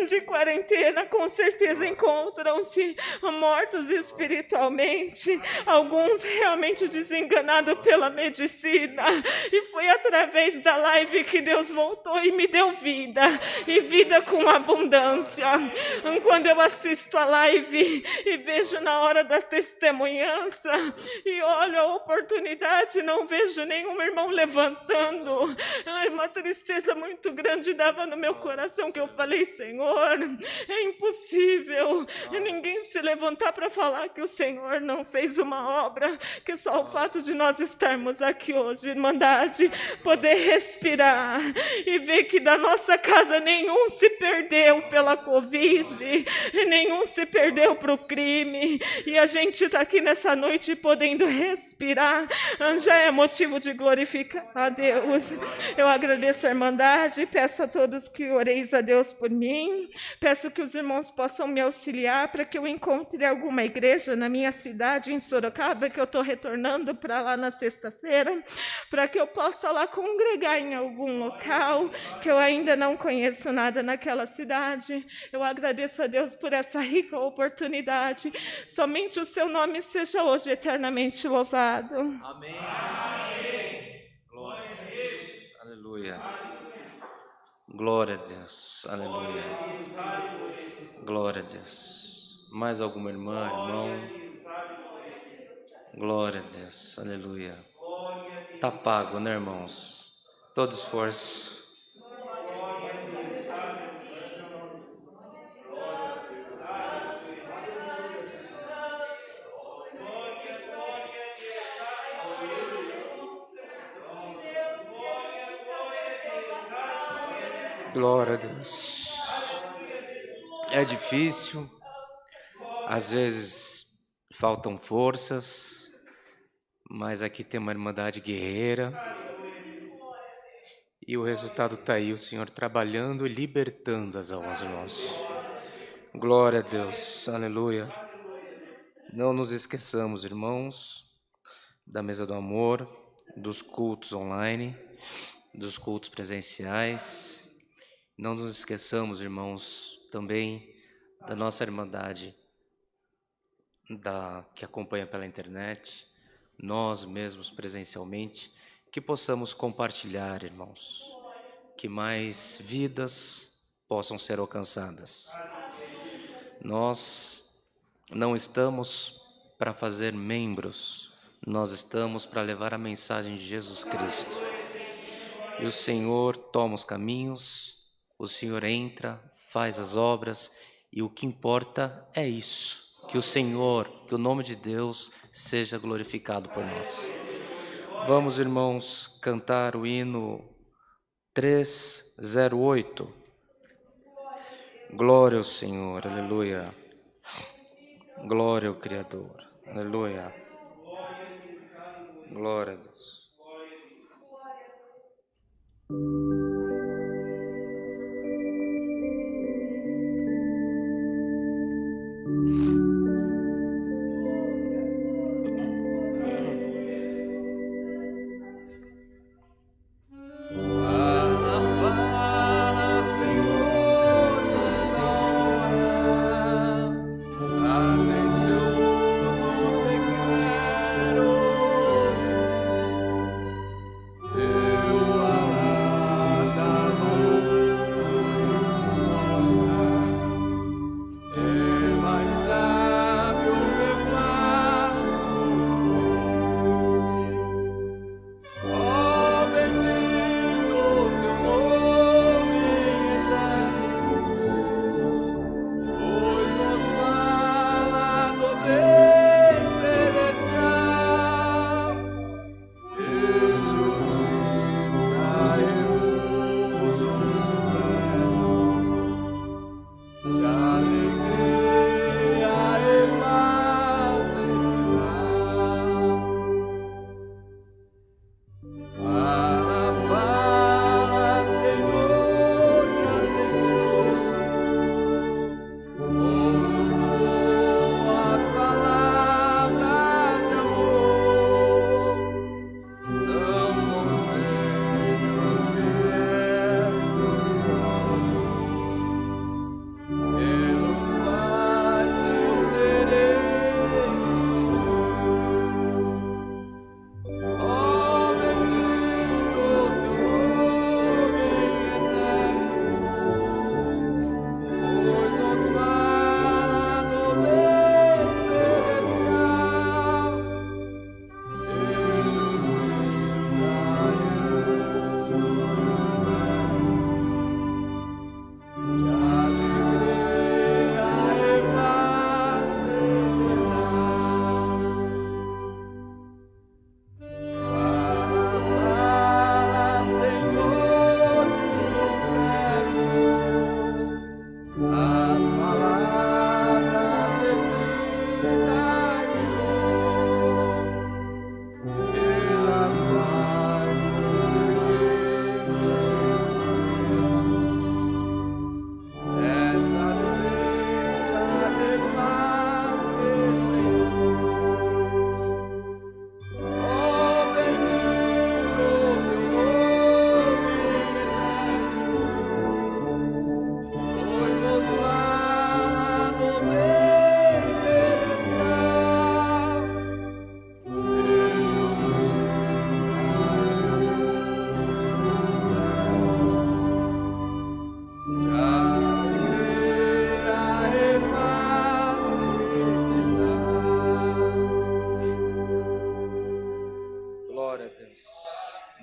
de quarentena, com certeza encontram-se mortos espiritualmente, alguns realmente desenganados pela medicina, e foi através da live que Deus voltou e me deu vida, e vida com abundância. Quando eu assisto a live e vejo na hora da testemunhança, e olho a oportunidade, não vejo nenhum irmão levantando, uma tristeza muito grande dava no meu coração, que eu falei: Senhor, é impossível ninguém se levantar para falar que o Senhor não fez uma obra, que só o fato de nós estarmos aqui hoje, irmandade, poder respirar e ver que da nossa casa nenhum se perdeu pela Covid, nenhum se perdeu para o crime, e a gente está aqui nessa noite podendo respirar, já é motivo de glorificar a Deus. Eu agradeço a irmandade, peço a todos que oreis a Deus por mim, peço que os irmãos possam me auxiliar para que eu encontre alguma igreja na minha cidade, em Sorocaba, que eu estou retornando para lá na sexta-feira, para que eu possa lá congregar em algum local, que eu ainda não conheço nada naquela cidade. Eu agradeço a Deus por essa rica oportunidade. Somente o seu nome seja hoje eternamente louvado. Amém. Amém. Glória a Deus. Aleluia. Glória a Deus. Aleluia. Glória a Deus. Mais alguma irmã, irmão? Glória a Deus. Aleluia. Tá pago, né, irmãos? Todo esforço. Glória a Deus. É difícil, às vezes faltam forças, mas aqui tem uma irmandade guerreira e o resultado está aí, o Senhor trabalhando e libertando as almas, irmãos. Glória a Deus, aleluia. Não nos esqueçamos, irmãos, da mesa do amor, dos cultos online, dos cultos presenciais. Não nos esqueçamos, irmãos, também da nossa irmandade que acompanha pela internet, nós mesmos presencialmente, que possamos compartilhar, irmãos, que mais vidas possam ser alcançadas. Nós não estamos para fazer membros, nós estamos para levar a mensagem de Jesus Cristo. E o Senhor toma os caminhos, o Senhor entra, faz as obras, e o que importa é isso, que o Senhor, que o nome de Deus seja glorificado por nós. Vamos, irmãos, cantar o hino 308. Glória ao Senhor, aleluia. Glória ao Criador, aleluia. Glória a Deus.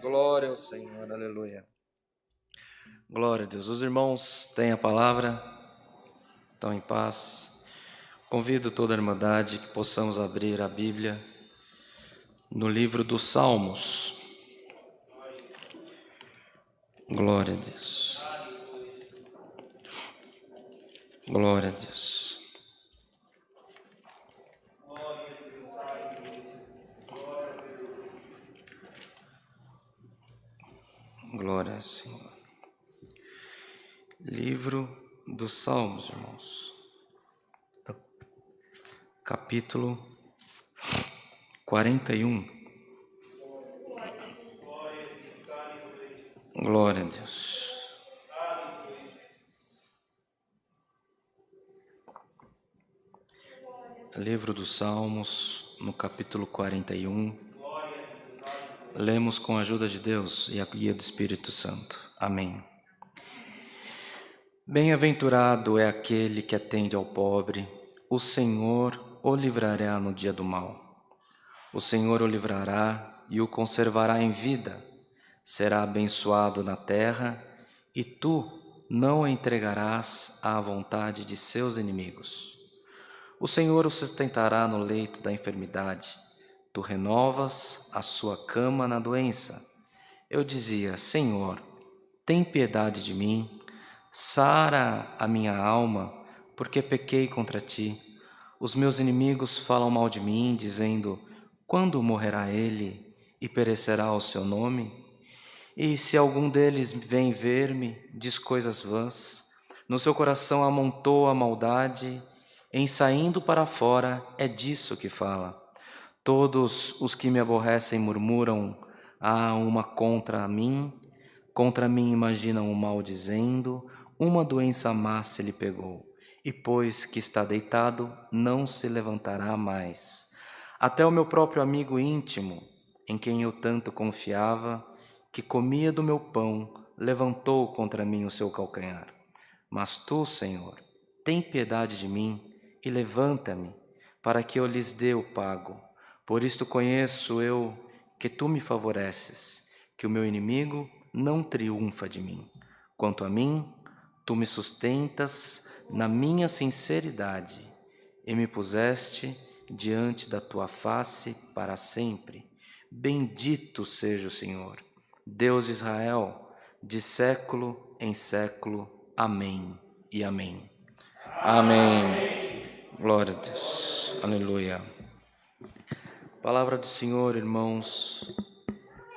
Glória ao Senhor, aleluia. Glória a Deus. Os irmãos têm a palavra, estão em paz. Convido toda a irmandade que possamos abrir a Bíblia no livro dos Salmos. Glória a Deus. Glória a Deus. Glória ao Senhor. Livro dos Salmos, irmãos. Capítulo 41. Glória a Deus. Livro dos Salmos, no capítulo 41. Lemos com a ajuda de Deus e a guia do Espírito Santo. Amém. Bem-aventurado é aquele que atende ao pobre, o Senhor o livrará no dia do mal. O Senhor o livrará e o conservará em vida, será abençoado na terra, e tu não o entregarás à vontade de seus inimigos. O Senhor o sustentará no leito da enfermidade, tu renovas a sua cama na doença. Eu dizia: Senhor, tem piedade de mim, sara a minha alma, porque pequei contra ti. Os meus inimigos falam mal de mim, dizendo: quando morrerá ele e perecerá o seu nome? E se algum deles vem ver-me, diz coisas vãs, no seu coração amontoa a maldade, em saindo para fora é disso que fala. Todos os que me aborrecem murmuram: há uma contra mim imaginam o mal, dizendo: uma doença má se lhe pegou, e pois que está deitado, não se levantará mais. Até o meu próprio amigo íntimo, em quem eu tanto confiava, que comia do meu pão, levantou contra mim o seu calcanhar. Mas tu, Senhor, tem piedade de mim e levanta-me, para que eu lhes dê o pago. Por isto conheço eu que tu me favoreces, que o meu inimigo não triunfa de mim. Quanto a mim, tu me sustentas na minha sinceridade e me puseste diante da tua face para sempre. Bendito seja o Senhor, Deus de Israel, de século em século. Amém e amém. Amém. Glória a Deus. Aleluia. Palavra do Senhor, irmãos.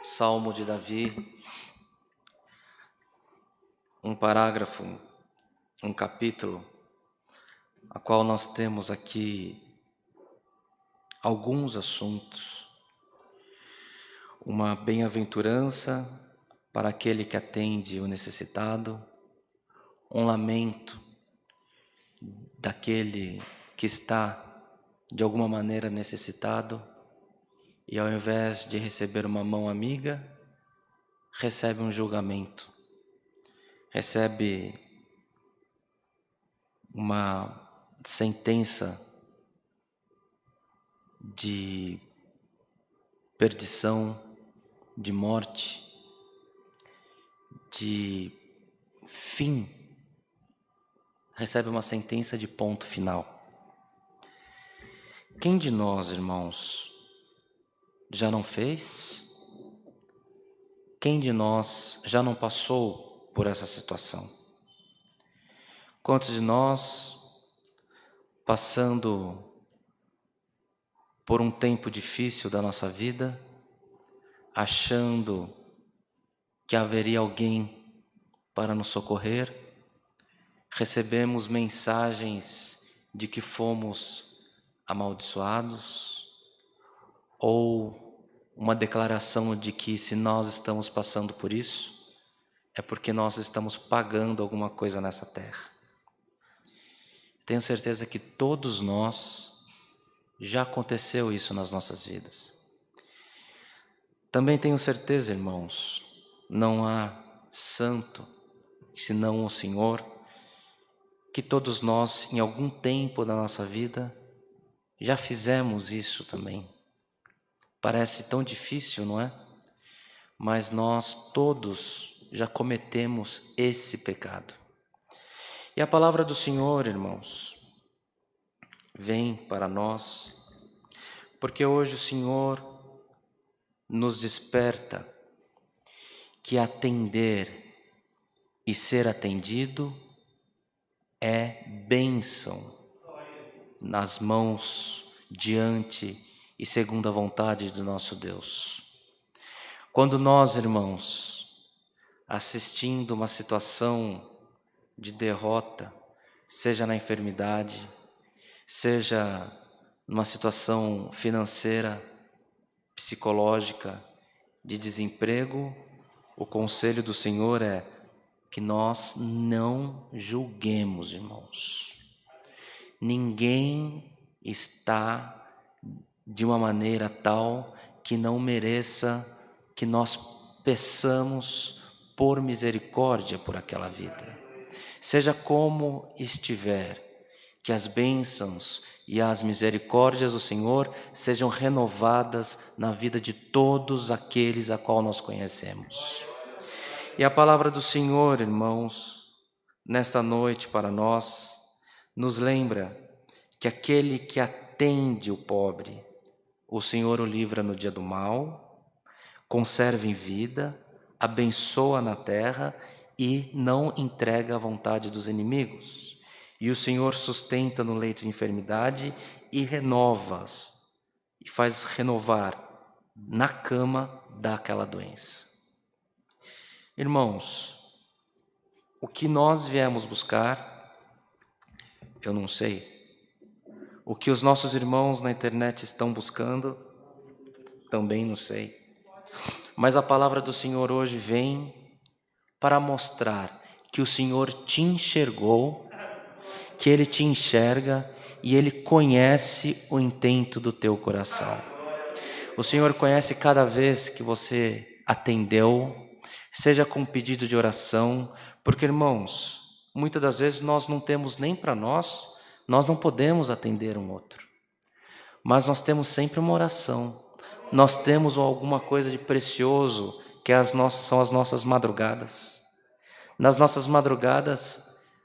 Salmo de Davi. Um parágrafo, um capítulo, a qual nós temos aqui alguns assuntos. Uma bem-aventurança para aquele que atende o necessitado, um lamento daquele que está de alguma maneira necessitado e ao invés de receber uma mão amiga, recebe um julgamento, recebe uma sentença de perdição, de morte, de fim, recebe uma sentença de ponto final. Quem de nós, irmãos, já não fez? Quem de nós já não passou por essa situação? Quantos de nós, passando por um tempo difícil da nossa vida, achando que haveria alguém para nos socorrer, recebemos mensagens de que fomos amaldiçoados, ou uma declaração de que se nós estamos passando por isso, é porque nós estamos pagando alguma coisa nessa terra. Tenho certeza que todos nós já aconteceu isso nas nossas vidas. Também tenho certeza, irmãos, não há santo senão o Senhor, que todos nós, em algum tempo da nossa vida, já fizemos isso também. Parece tão difícil, não é? Mas nós todos já cometemos esse pecado. E a palavra do Senhor, irmãos, vem para nós, porque hoje o Senhor nos desperta que atender e ser atendido é bênção nas mãos, diante e segundo a vontade do nosso Deus. Quando nós, irmãos, assistindo uma situação de derrota, seja na enfermidade, seja numa situação financeira, psicológica, de desemprego, o conselho do Senhor é que nós não julguemos, irmãos. Ninguém está de uma maneira tal que não mereça que nós peçamos por misericórdia por aquela vida. Seja como estiver, que as bênçãos e as misericórdias do Senhor sejam renovadas na vida de todos aqueles a qual nós conhecemos. E a palavra do Senhor, irmãos, nesta noite para nós, nos lembra que aquele que atende o pobre, o Senhor o livra no dia do mal, conserva em vida, abençoa na terra e não entrega à vontade dos inimigos. E o Senhor sustenta no leito de enfermidade e renova-as, e faz renovar na cama daquela doença. Irmãos, o que nós viemos buscar, eu não sei. O que os nossos irmãos na internet estão buscando, também não sei. Mas a palavra do Senhor hoje vem para mostrar que o Senhor te enxergou, que Ele te enxerga e Ele conhece o intento do teu coração. O Senhor conhece cada vez que você atendeu, seja com pedido de oração, porque, irmãos, muitas das vezes nós não temos nem para nós não podemos atender um outro. Mas nós temos sempre uma oração, nós temos alguma coisa de precioso, que são as nossas madrugadas. Nas nossas madrugadas,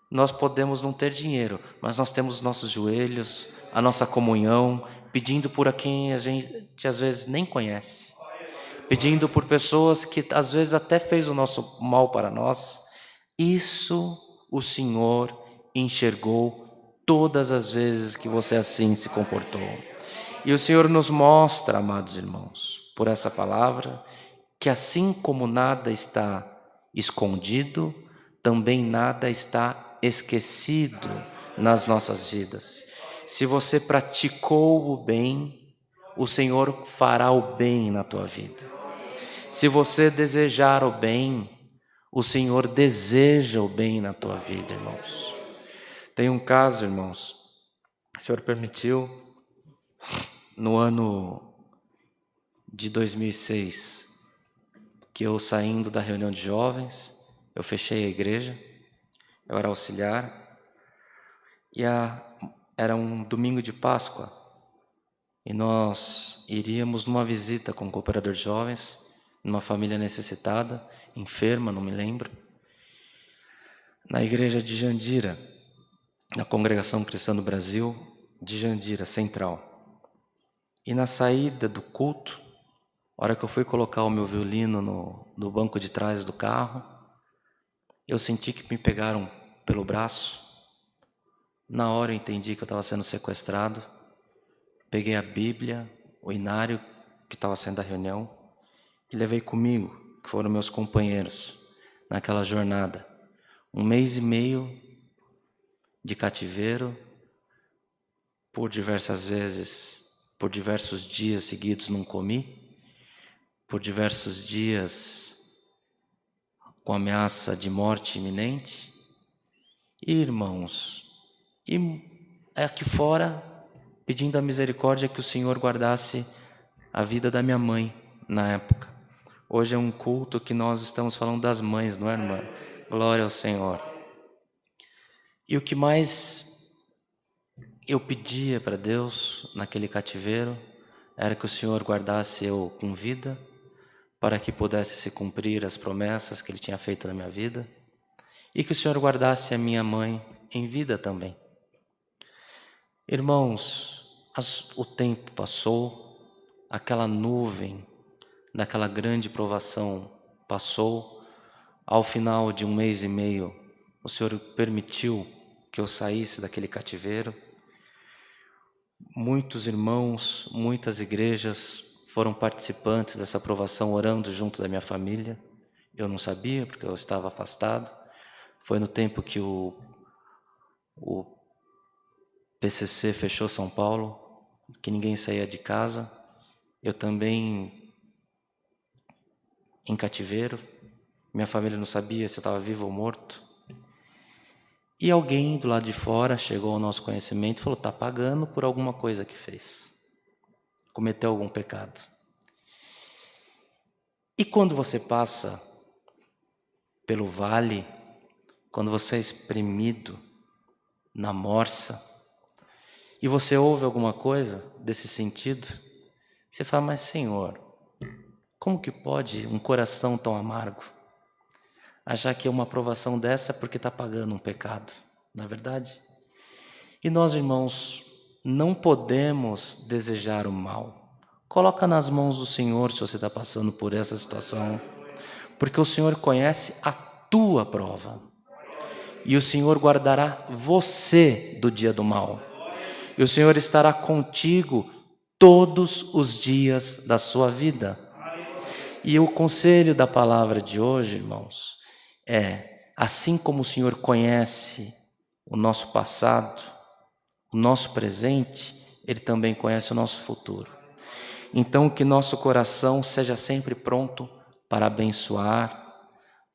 nós podemos não ter dinheiro, mas nós temos os nossos joelhos, a nossa comunhão, pedindo por quem a gente às vezes nem conhece, pedindo por pessoas que às vezes até fez o nosso mal para nós. Isso o Senhor enxergou todas as vezes que você assim se comportou. E o Senhor nos mostra, amados irmãos, por essa palavra, que assim como nada está escondido, também nada está esquecido nas nossas vidas. Se você praticou o bem, o Senhor fará o bem na tua vida. Se você desejar o bem, o Senhor deseja o bem na tua vida, irmãos. Tem um caso, irmãos, o Senhor permitiu, no ano de 2006, que eu saindo da reunião de jovens, eu fechei a igreja, eu era auxiliar, e era um domingo de Páscoa, e nós iríamos numa visita com o cooperador de jovens, numa família necessitada, enferma, não me lembro, na igreja de Jandira, na Congregação Cristã do Brasil, de Jandira, Central. E na saída do culto, a hora que eu fui colocar o meu violino no banco de trás do carro, eu senti que me pegaram pelo braço. Na hora eu entendi que eu estava sendo sequestrado. Peguei a Bíblia, o inário que estava saindo da reunião, e levei comigo, que foram meus companheiros, naquela jornada. 1 mês e meio de cativeiro, por diversas vezes, por diversos dias seguidos não comi, por diversos dias com ameaça de morte iminente. E, irmãos, aqui fora, pedindo a misericórdia que o Senhor guardasse a vida da minha mãe na época. Hoje é um culto que nós estamos falando das mães, não é, irmã? Glória ao Senhor. E o que mais eu pedia para Deus naquele cativeiro era que o Senhor guardasse eu com vida, para que pudesse se cumprir as promessas que Ele tinha feito na minha vida, e que o Senhor guardasse a minha mãe em vida também. Irmãos, o tempo passou, aquela nuvem daquela grande provação passou. Ao final de 1 mês e meio, o Senhor permitiu que eu saísse daquele cativeiro. Muitos irmãos, muitas igrejas foram participantes dessa provação, orando junto da minha família. Eu não sabia, porque eu estava afastado. Foi no tempo que o PCC fechou São Paulo, que ninguém saía de casa. Eu também em cativeiro. Minha família não sabia se eu estava vivo ou morto. E alguém do lado de fora chegou ao nosso conhecimento e falou: está pagando por alguma coisa que fez. Cometeu algum pecado. E quando você passa pelo vale, quando você é espremido na morsa, e você ouve alguma coisa desse sentido, você fala, mas Senhor, como que pode um coração tão amargo achar que uma aprovação dessa é porque está pagando um pecado, não é verdade? E nós, irmãos, não podemos desejar o mal. Coloca nas mãos do Senhor se você está passando por essa situação, porque o Senhor conhece a tua prova. E o Senhor guardará você do dia do mal. E o Senhor estará contigo todos os dias da sua vida. E o conselho da palavra de hoje, irmãos, assim como o Senhor conhece o nosso passado, o nosso presente, Ele também conhece o nosso futuro. Então, que nosso coração seja sempre pronto para abençoar,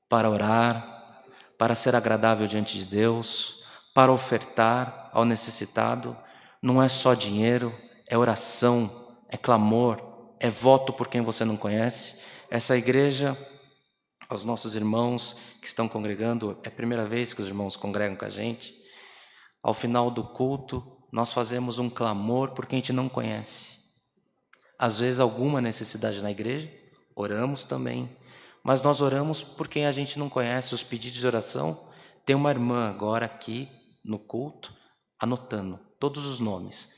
para orar, para ser agradável diante de Deus, para ofertar ao necessitado. Não é só dinheiro, é oração, é clamor, é voto por quem você não conhece. Essa igreja, aos nossos irmãos que estão congregando, é a primeira vez que os irmãos congregam com a gente. Ao final do culto, nós fazemos um clamor por quem a gente não conhece. Às vezes, alguma necessidade na igreja, oramos também, mas nós oramos por quem a gente não conhece. Os pedidos de oração, tem uma irmã agora aqui no culto, anotando todos os nomes.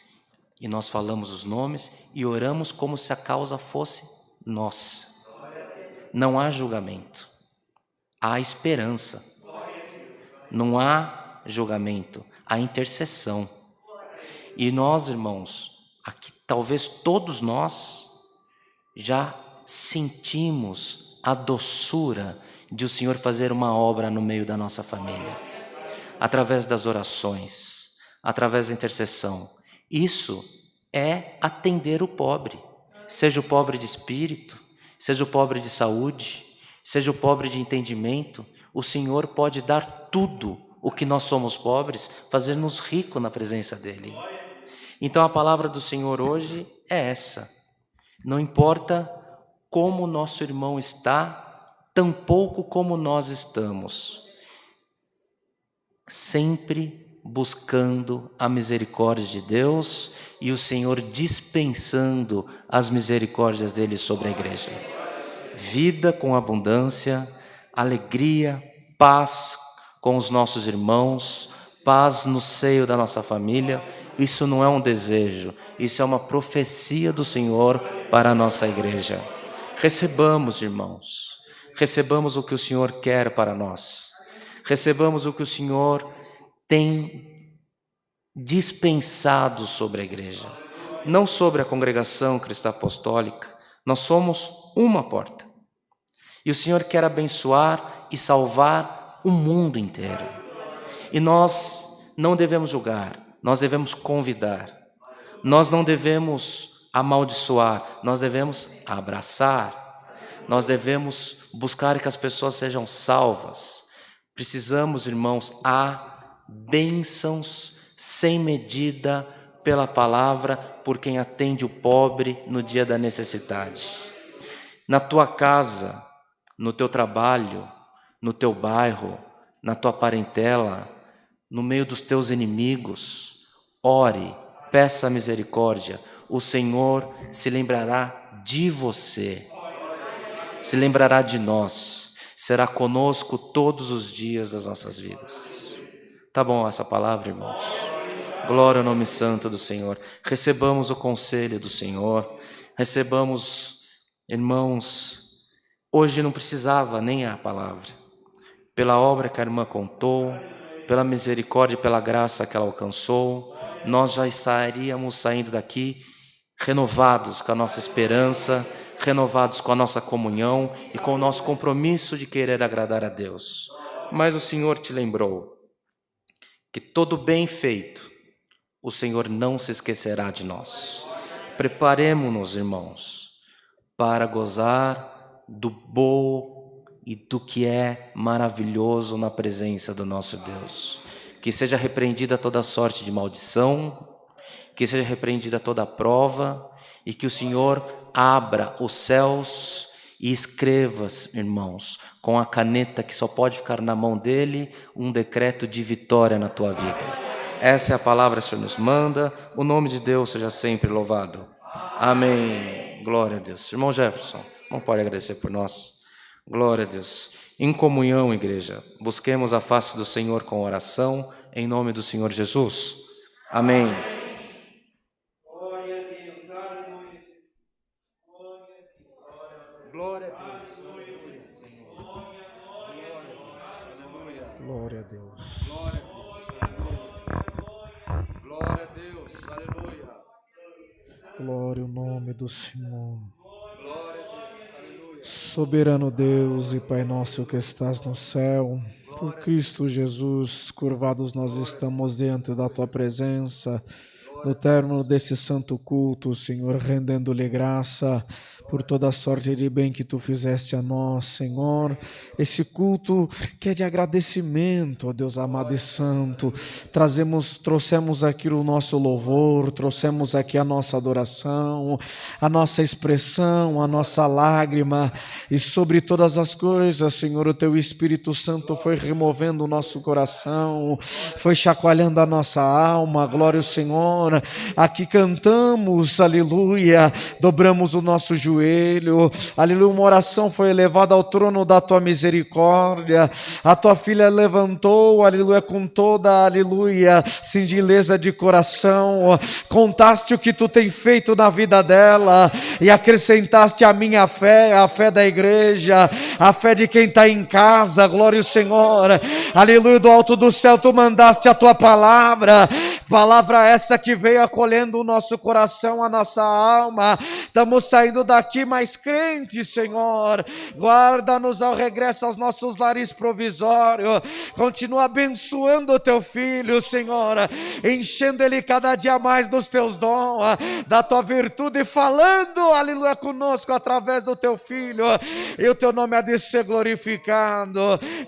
E nós falamos os nomes e oramos como se a causa fosse nossa. Não há julgamento, há esperança. Não há julgamento, há intercessão. E nós, irmãos, aqui talvez todos nós já sentimos a doçura de o Senhor fazer uma obra no meio da nossa família, através das orações, através da intercessão. Isso é atender o pobre, seja o pobre de espírito, seja o pobre de saúde, seja o pobre de entendimento. O Senhor pode dar tudo o que nós somos pobres, fazer-nos ricos na presença dEle. Então a palavra do Senhor hoje é essa. Não importa como o nosso irmão está, tampouco como nós estamos. Sempre buscando a misericórdia de Deus e o Senhor dispensando as misericórdias dele sobre a igreja. Vida com abundância, alegria, paz com os nossos irmãos, paz no seio da nossa família. Isso não é um desejo, isso é uma profecia do Senhor para a nossa igreja. Recebamos, irmãos, recebamos o que o Senhor quer para nós. Recebamos o que o Senhor tem dispensado sobre a igreja, não sobre a congregação cristã apostólica. Nós somos uma porta. E o Senhor quer abençoar e salvar o mundo inteiro. E nós não devemos julgar, nós devemos convidar. Nós não devemos amaldiçoar, nós devemos abraçar. Nós devemos buscar que as pessoas sejam salvas. Precisamos, irmãos, há bênçãos sem medida pela palavra por quem atende o pobre no dia da necessidade. Na tua casa, no teu trabalho, no teu bairro, na tua parentela, no meio dos teus inimigos, ore, peça misericórdia. O Senhor se lembrará de você, se lembrará de nós, será conosco todos os dias das nossas vidas. Tá bom essa palavra, irmãos? Glória ao nome santo do Senhor. Recebamos o conselho do Senhor, recebamos, irmãos, hoje não precisava nem a palavra. Pela obra que a irmã contou, pela misericórdia e pela graça que ela alcançou, nós já estaríamos saindo daqui renovados com a nossa esperança, renovados com a nossa comunhão e com o nosso compromisso de querer agradar a Deus. Mas o Senhor te lembrou que todo bem feito, o Senhor não se esquecerá de nós. Preparemo-nos, irmãos, para gozar do bom e do que é maravilhoso na presença do nosso Deus. Que seja repreendida toda sorte de maldição, que seja repreendida toda prova e que o Senhor abra os céus e escreva, irmãos, com a caneta que só pode ficar na mão dele, um decreto de vitória na tua vida. Essa é a palavra que o Senhor nos manda. O nome de Deus seja sempre louvado. Amém. Glória a Deus. Irmão Jefferson, não pode agradecer por nós. Glória a Deus. Em comunhão, igreja, busquemos a face do Senhor com oração, em nome do Senhor Jesus. Amém. Glória a Deus, aleluia. Glória a Deus, aleluia, Senhor. Glória a Deus, aleluia. Glória a Deus. Glória a Deus, aleluia. Glória a Deus, aleluia. Glória ao nome do Senhor. Glória a Deus, aleluia. Soberano Deus e Pai nosso que estás no céu, por Cristo Jesus, curvados nós estamos diante da Tua presença, no término desse santo culto, Senhor, rendendo-lhe graça por toda a sorte de bem que Tu fizeste a nós, Senhor. Esse culto que é de agradecimento, ó Deus amado e santo. Trouxemos aqui o nosso louvor, trouxemos aqui a nossa adoração, a nossa expressão, a nossa lágrima, e sobre todas as coisas, Senhor, o Teu Espírito Santo foi removendo o nosso coração, foi chacoalhando a nossa alma. Glória ao Senhor. Aqui cantamos, aleluia, dobramos o nosso joelho, aleluia, uma oração foi elevada ao trono da Tua misericórdia, a Tua filha levantou, aleluia, com toda, aleluia, singeleza de coração, contaste o que Tu tem feito na vida dela, e acrescentaste a minha fé, a fé da igreja, a fé de quem está em casa. Glória ao Senhor, aleluia, do alto do céu Tu mandaste a Tua palavra essa que veio acolhendo o nosso coração, a nossa alma. Estamos saindo daqui mais crentes, Senhor. Guarda-nos ao regresso aos nossos lares provisórios. Continua abençoando o Teu Filho, Senhor, enchendo Ele cada dia mais dos Teus dons, da Tua virtude, falando, aleluia, conosco através do Teu Filho, e o Teu nome há de ser glorificado.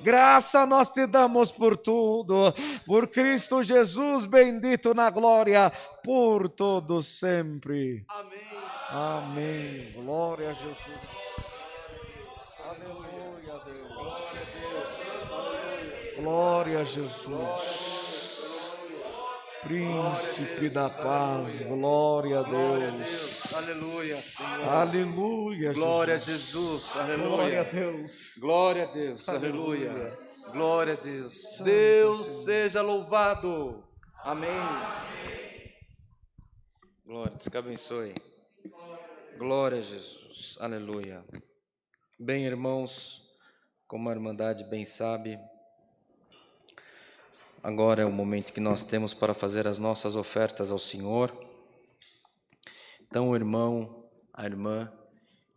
Graça nós Te damos por tudo, por Cristo Jesus, bendito na glória, por todo sempre. Amém. Amém. Glória a Jesus. Aleluia, Deus. Glória a Jesus. Príncipe da paz. Glória a Deus. Aleluia, Senhor. Aleluia, Glória a Jesus. Jesus. Aleluia. Glória a Deus. Glória a Deus. Aleluia. Glória a Deus. Deus seja louvado. Amém. Glória, Deus que abençoe. Glória a Jesus. Aleluia. Bem, irmãos, como a Irmandade bem sabe, agora é o momento que nós temos para fazer as nossas ofertas ao Senhor. Então, o irmão, a irmã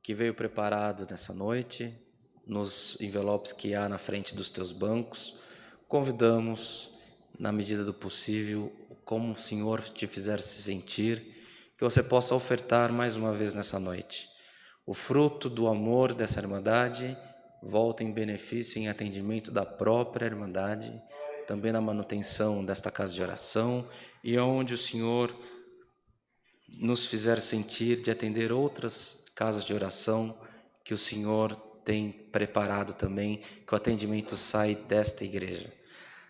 que veio preparado nessa noite, nos envelopes que há na frente dos teus bancos, convidamos, na medida do possível, como o Senhor te fizer se sentir, que você possa ofertar mais uma vez nessa noite. O fruto do amor dessa Irmandade volta em benefício e em atendimento da própria Irmandade, também na manutenção desta casa de oração, e onde o Senhor nos fizer sentir de atender outras casas de oração que o Senhor tem preparado também, que o atendimento sai desta igreja.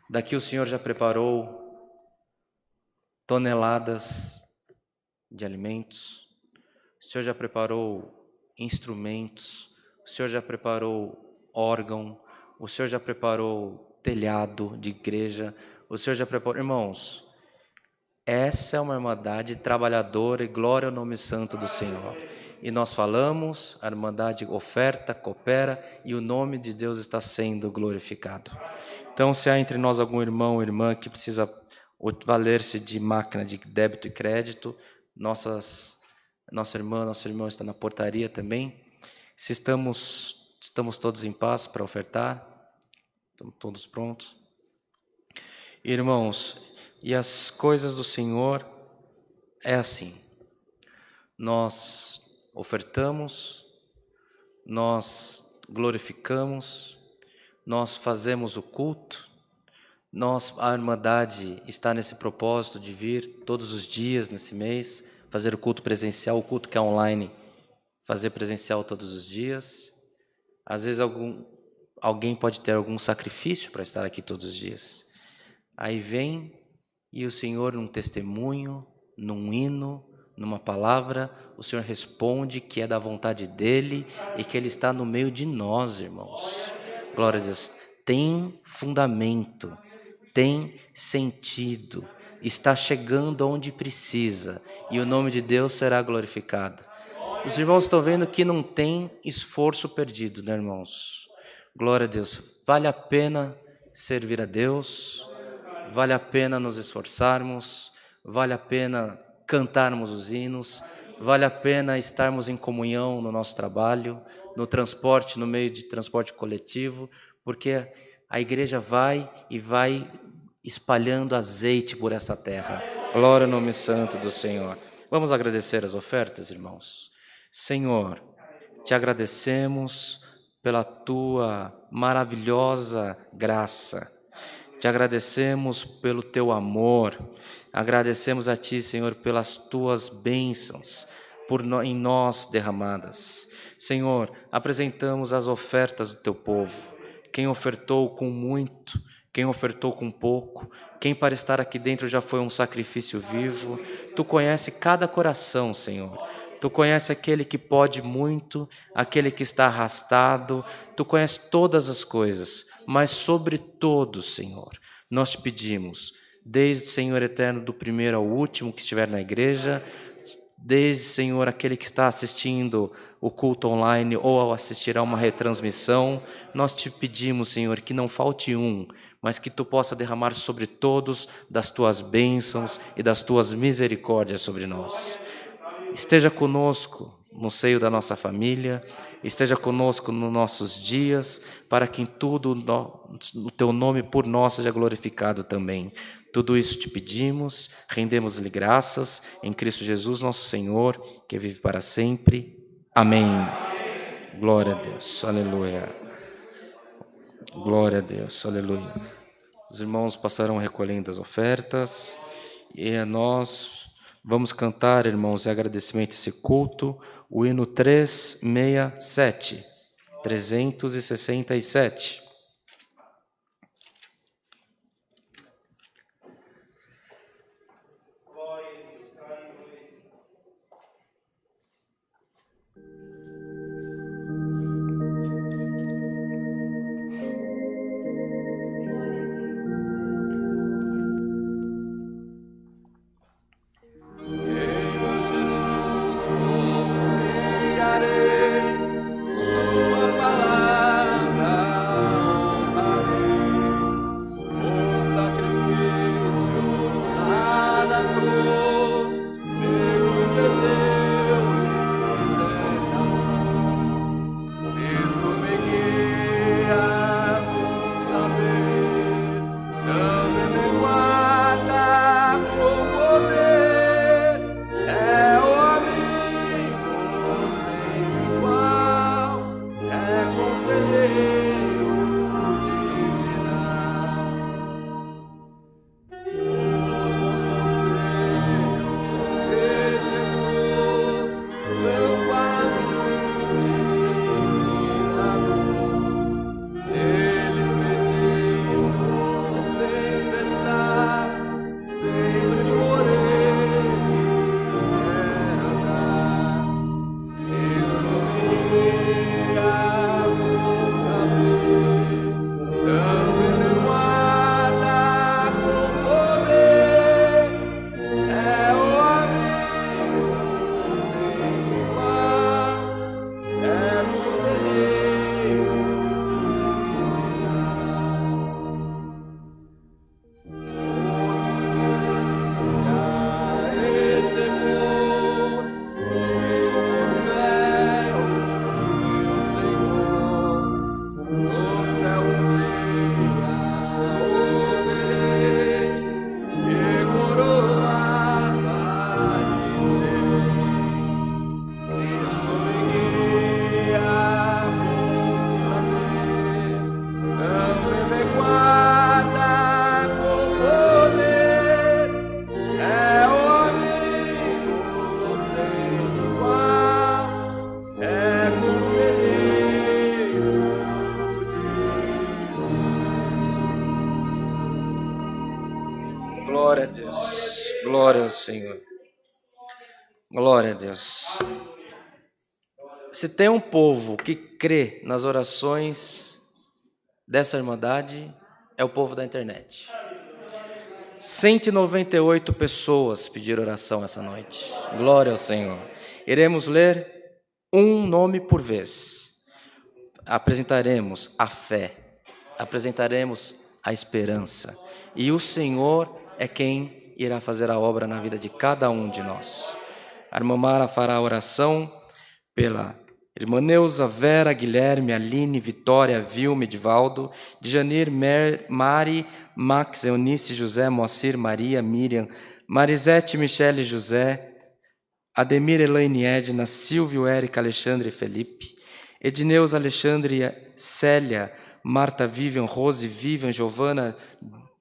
Daqui o Senhor já preparou toneladas de alimentos, o Senhor já preparou instrumentos, o Senhor já preparou órgão, o Senhor já preparou telhado de igreja, o Senhor já preparou... Irmãos, essa é uma Irmandade trabalhadora e glória ao nome santo do Senhor. E nós falamos, a Irmandade oferta, coopera e o nome de Deus está sendo glorificado. Então, se há entre nós algum irmão ou irmã que precisa valer-se de máquina de débito e crédito, nossa irmã, nosso irmão está na portaria também. Se estamos todos em paz para ofertar, estamos todos prontos. Irmãos, e as coisas do Senhor é assim, nós ofertamos, nós glorificamos, nós fazemos o culto, a Irmandade está nesse propósito de vir todos os dias nesse mês, fazer o culto presencial, o culto que é online, fazer presencial todos os dias. Às vezes alguém pode ter algum sacrifício para estar aqui todos os dias. Aí vem e o Senhor, num testemunho, num hino, numa palavra, o Senhor responde que é da vontade dEle e que Ele está no meio de nós, irmãos. Glória a Deus. Tem fundamento, tem sentido, está chegando onde precisa e o nome de Deus será glorificado. Os irmãos estão vendo que não tem esforço perdido, né, irmãos? Glória a Deus. Vale a pena servir a Deus, vale a pena nos esforçarmos, vale a pena cantarmos os hinos, vale a pena estarmos em comunhão no nosso trabalho, no transporte, no meio de transporte coletivo, porque a igreja vai e vai espalhando azeite por essa terra. Glória ao nome santo do Senhor. Vamos agradecer as ofertas, irmãos. Senhor, te agradecemos pela tua maravilhosa graça. Te agradecemos pelo teu amor. Agradecemos a ti, Senhor, pelas tuas bênçãos em nós derramadas. Senhor, apresentamos as ofertas do teu povo. Quem ofertou com muito, quem ofertou com pouco, quem para estar aqui dentro já foi um sacrifício vivo. Tu conhece cada coração, Senhor. Tu conhece aquele que pode muito, aquele que está arrastado. Tu conhece todas as coisas, mas sobre todo, Senhor, nós te pedimos, desde, Senhor eterno, do primeiro ao último que estiver na igreja, desde, Senhor, aquele que está assistindo o culto online ou assistirá uma retransmissão, nós te pedimos, Senhor, que não falte um, mas que tu possa derramar sobre todos das tuas bênçãos e das tuas misericórdias sobre nós. Esteja conosco no seio da nossa família, esteja conosco nos nossos dias, para que em tudo o teu nome por nós seja glorificado também. Tudo isso te pedimos, rendemos-lhe graças em Cristo Jesus, nosso Senhor, que vive para sempre. Amém. Glória a Deus, aleluia. Glória a Deus, aleluia. Os irmãos passarão recolhendo as ofertas e nós vamos cantar, irmãos, em agradecimento a esse culto, o hino 367, 367. Sua palavra Glória ao Senhor. Glória a Deus. Se tem um povo que crê nas orações dessa Irmandade, é o povo da internet. 198 pessoas pediram oração essa noite. Glória ao Senhor. Iremos ler um nome por vez. Apresentaremos a fé, apresentaremos a esperança. E o Senhor é quem irá fazer a obra na vida de cada um de nós. A irmã Mara fará a oração pela irmã Neuza, Vera, Guilherme, Aline, Vitória, Vilma, Edivaldo, Djanir, Mari, Max, Eunice, José, Moacir, Maria, Miriam, Marisete, Michele, José, Ademir, Elaine, Edna, Silvio, Érica, Alexandre e Felipe, Edneus, Alexandre, Célia, Marta, Vivian, Rose, Vivian, Giovana,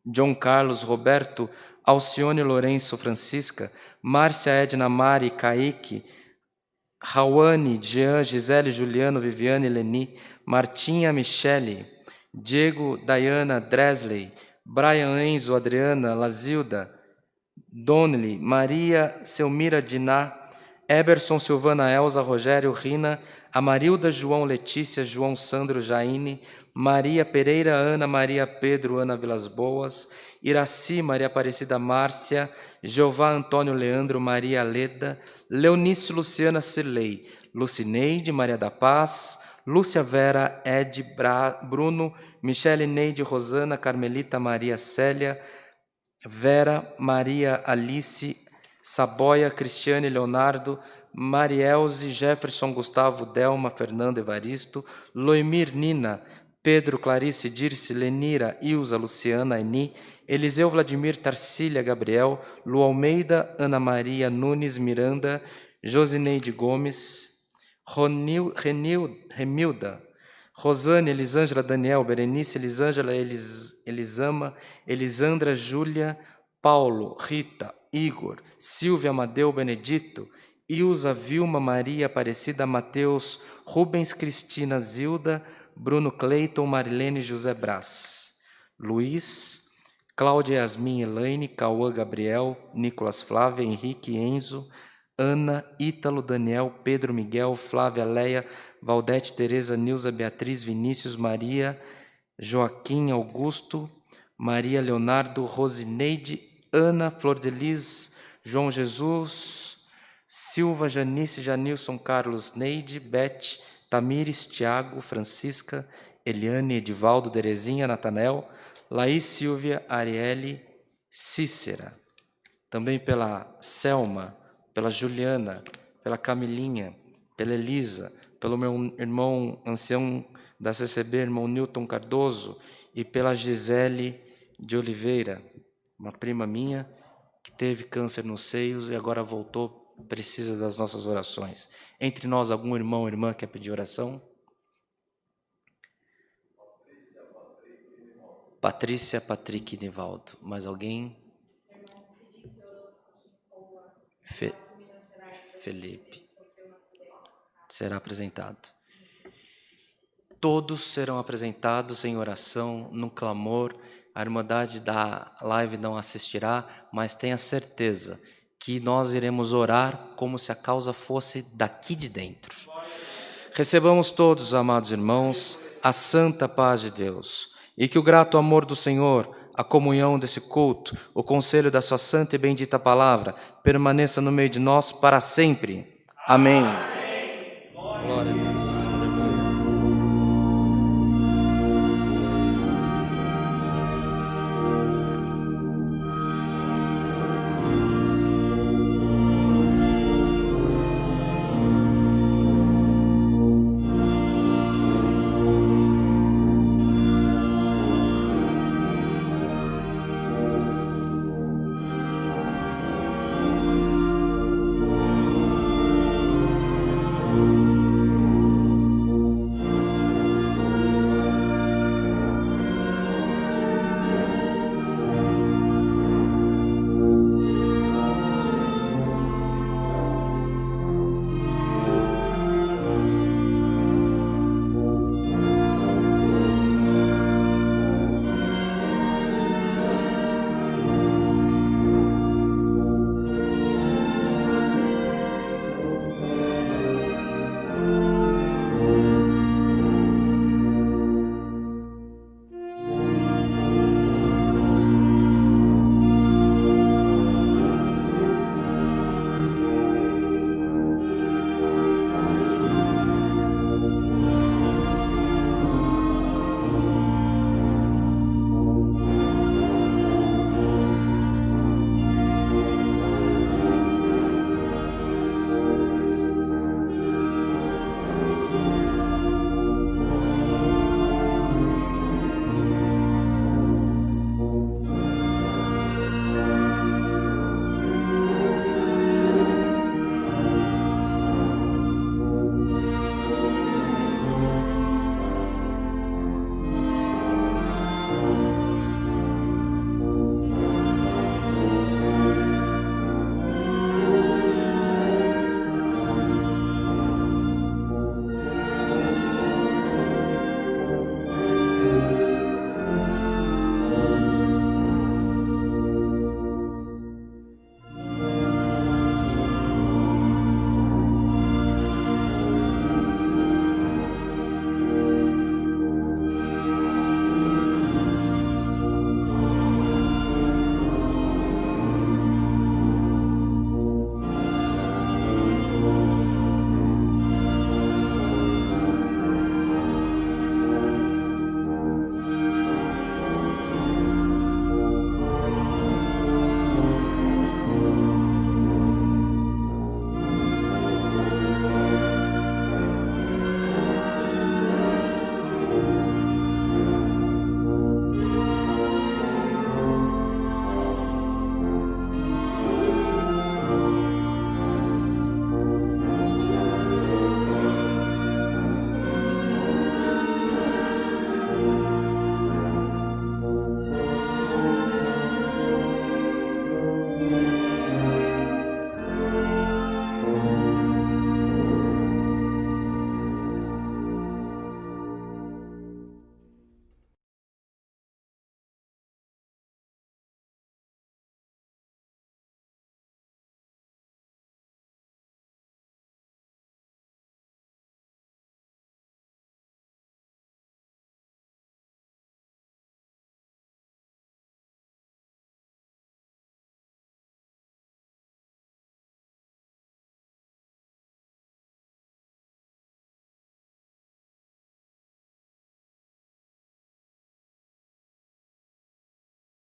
John Carlos, Roberto, Alcione, Lourenço, Francisca, Márcia, Edna, Mari, Kaique, Rauane, Jean, Gisele, Juliano, Viviane, Leni, Martinha, Michele, Diego, Dayana, Dresley, Brian, Enzo, Adriana, Lazilda, Donnelly, Maria, Selmira, Diná, Eberson, Silvana, Elza, Rogério, Rina, Amarilda, João, Letícia, João, Sandro, Jaine, Maria Pereira, Ana, Maria Pedro, Ana Vilas Boas, Iraci, Maria Aparecida, Márcia, Jeová, Antônio, Leandro, Maria Leda, Leonice, Luciana, Cirlei, Lucineide, Maria da Paz, Lúcia Vera, Ed, Bruno, Michele, Neide, Rosana, Carmelita, Maria Célia, Vera, Maria Alice, Saboia, Cristiane, Leonardo, Marielze, Jefferson, Gustavo, Delma, Fernando, Evaristo, Loimir, Nina, Pedro, Clarice, Dirce, Lenira, Ilza, Luciana, Eni, Eliseu, Vladimir, Tarsília, Gabriel, Lu Almeida, Ana Maria, Nunes, Miranda, Josineide Gomes, Remilda, Rosane, Elisângela, Daniel, Berenice, Elisângela, Elisama, Elisandra, Júlia, Paulo, Rita, Igor, Silvia, Amadeu, Benedito, Ilza, Vilma, Maria Aparecida, Mateus, Rubens, Cristina, Zilda, Bruno, Cleiton, Marilene, José Brás, Luiz, Cláudia, Yasmin, Elaine, Cauã, Gabriel, Nicolas, Flávia, Henrique, Enzo, Ana, Ítalo, Daniel, Pedro, Miguel, Flávia, Leia, Valdete, Tereza, Nilza, Beatriz, Vinícius, Maria, Joaquim, Augusto, Maria, Leonardo, Rosineide, Ana, Flor de Lis, João Jesus, Silva, Janice, Janilson, Carlos, Neide, Bete, Tamires, Tiago, Francisca, Eliane, Edivaldo, Terezinha, Natanel, Laís, Silvia, Arielle, Cícera. Também pela Selma, pela Juliana, pela Camilinha, pela Elisa, pelo meu irmão ancião da CCB, irmão Newton Cardoso, e pela Gisele de Oliveira, uma prima minha que teve câncer nos seios e agora voltou, precisa das nossas orações. Entre nós, algum irmão ou irmã quer pedir oração? Patrícia, Patrick e Nivaldo. Mais alguém? Felipe. Será apresentado. Todos serão apresentados em oração, no clamor. A Irmandade da live não assistirá, mas tenha certeza que nós iremos orar como se a causa fosse daqui de dentro. Recebamos todos, amados irmãos, a santa paz de Deus, e que o grato amor do Senhor, a comunhão desse culto, o conselho da sua santa e bendita palavra, permaneça no meio de nós para sempre. Amém.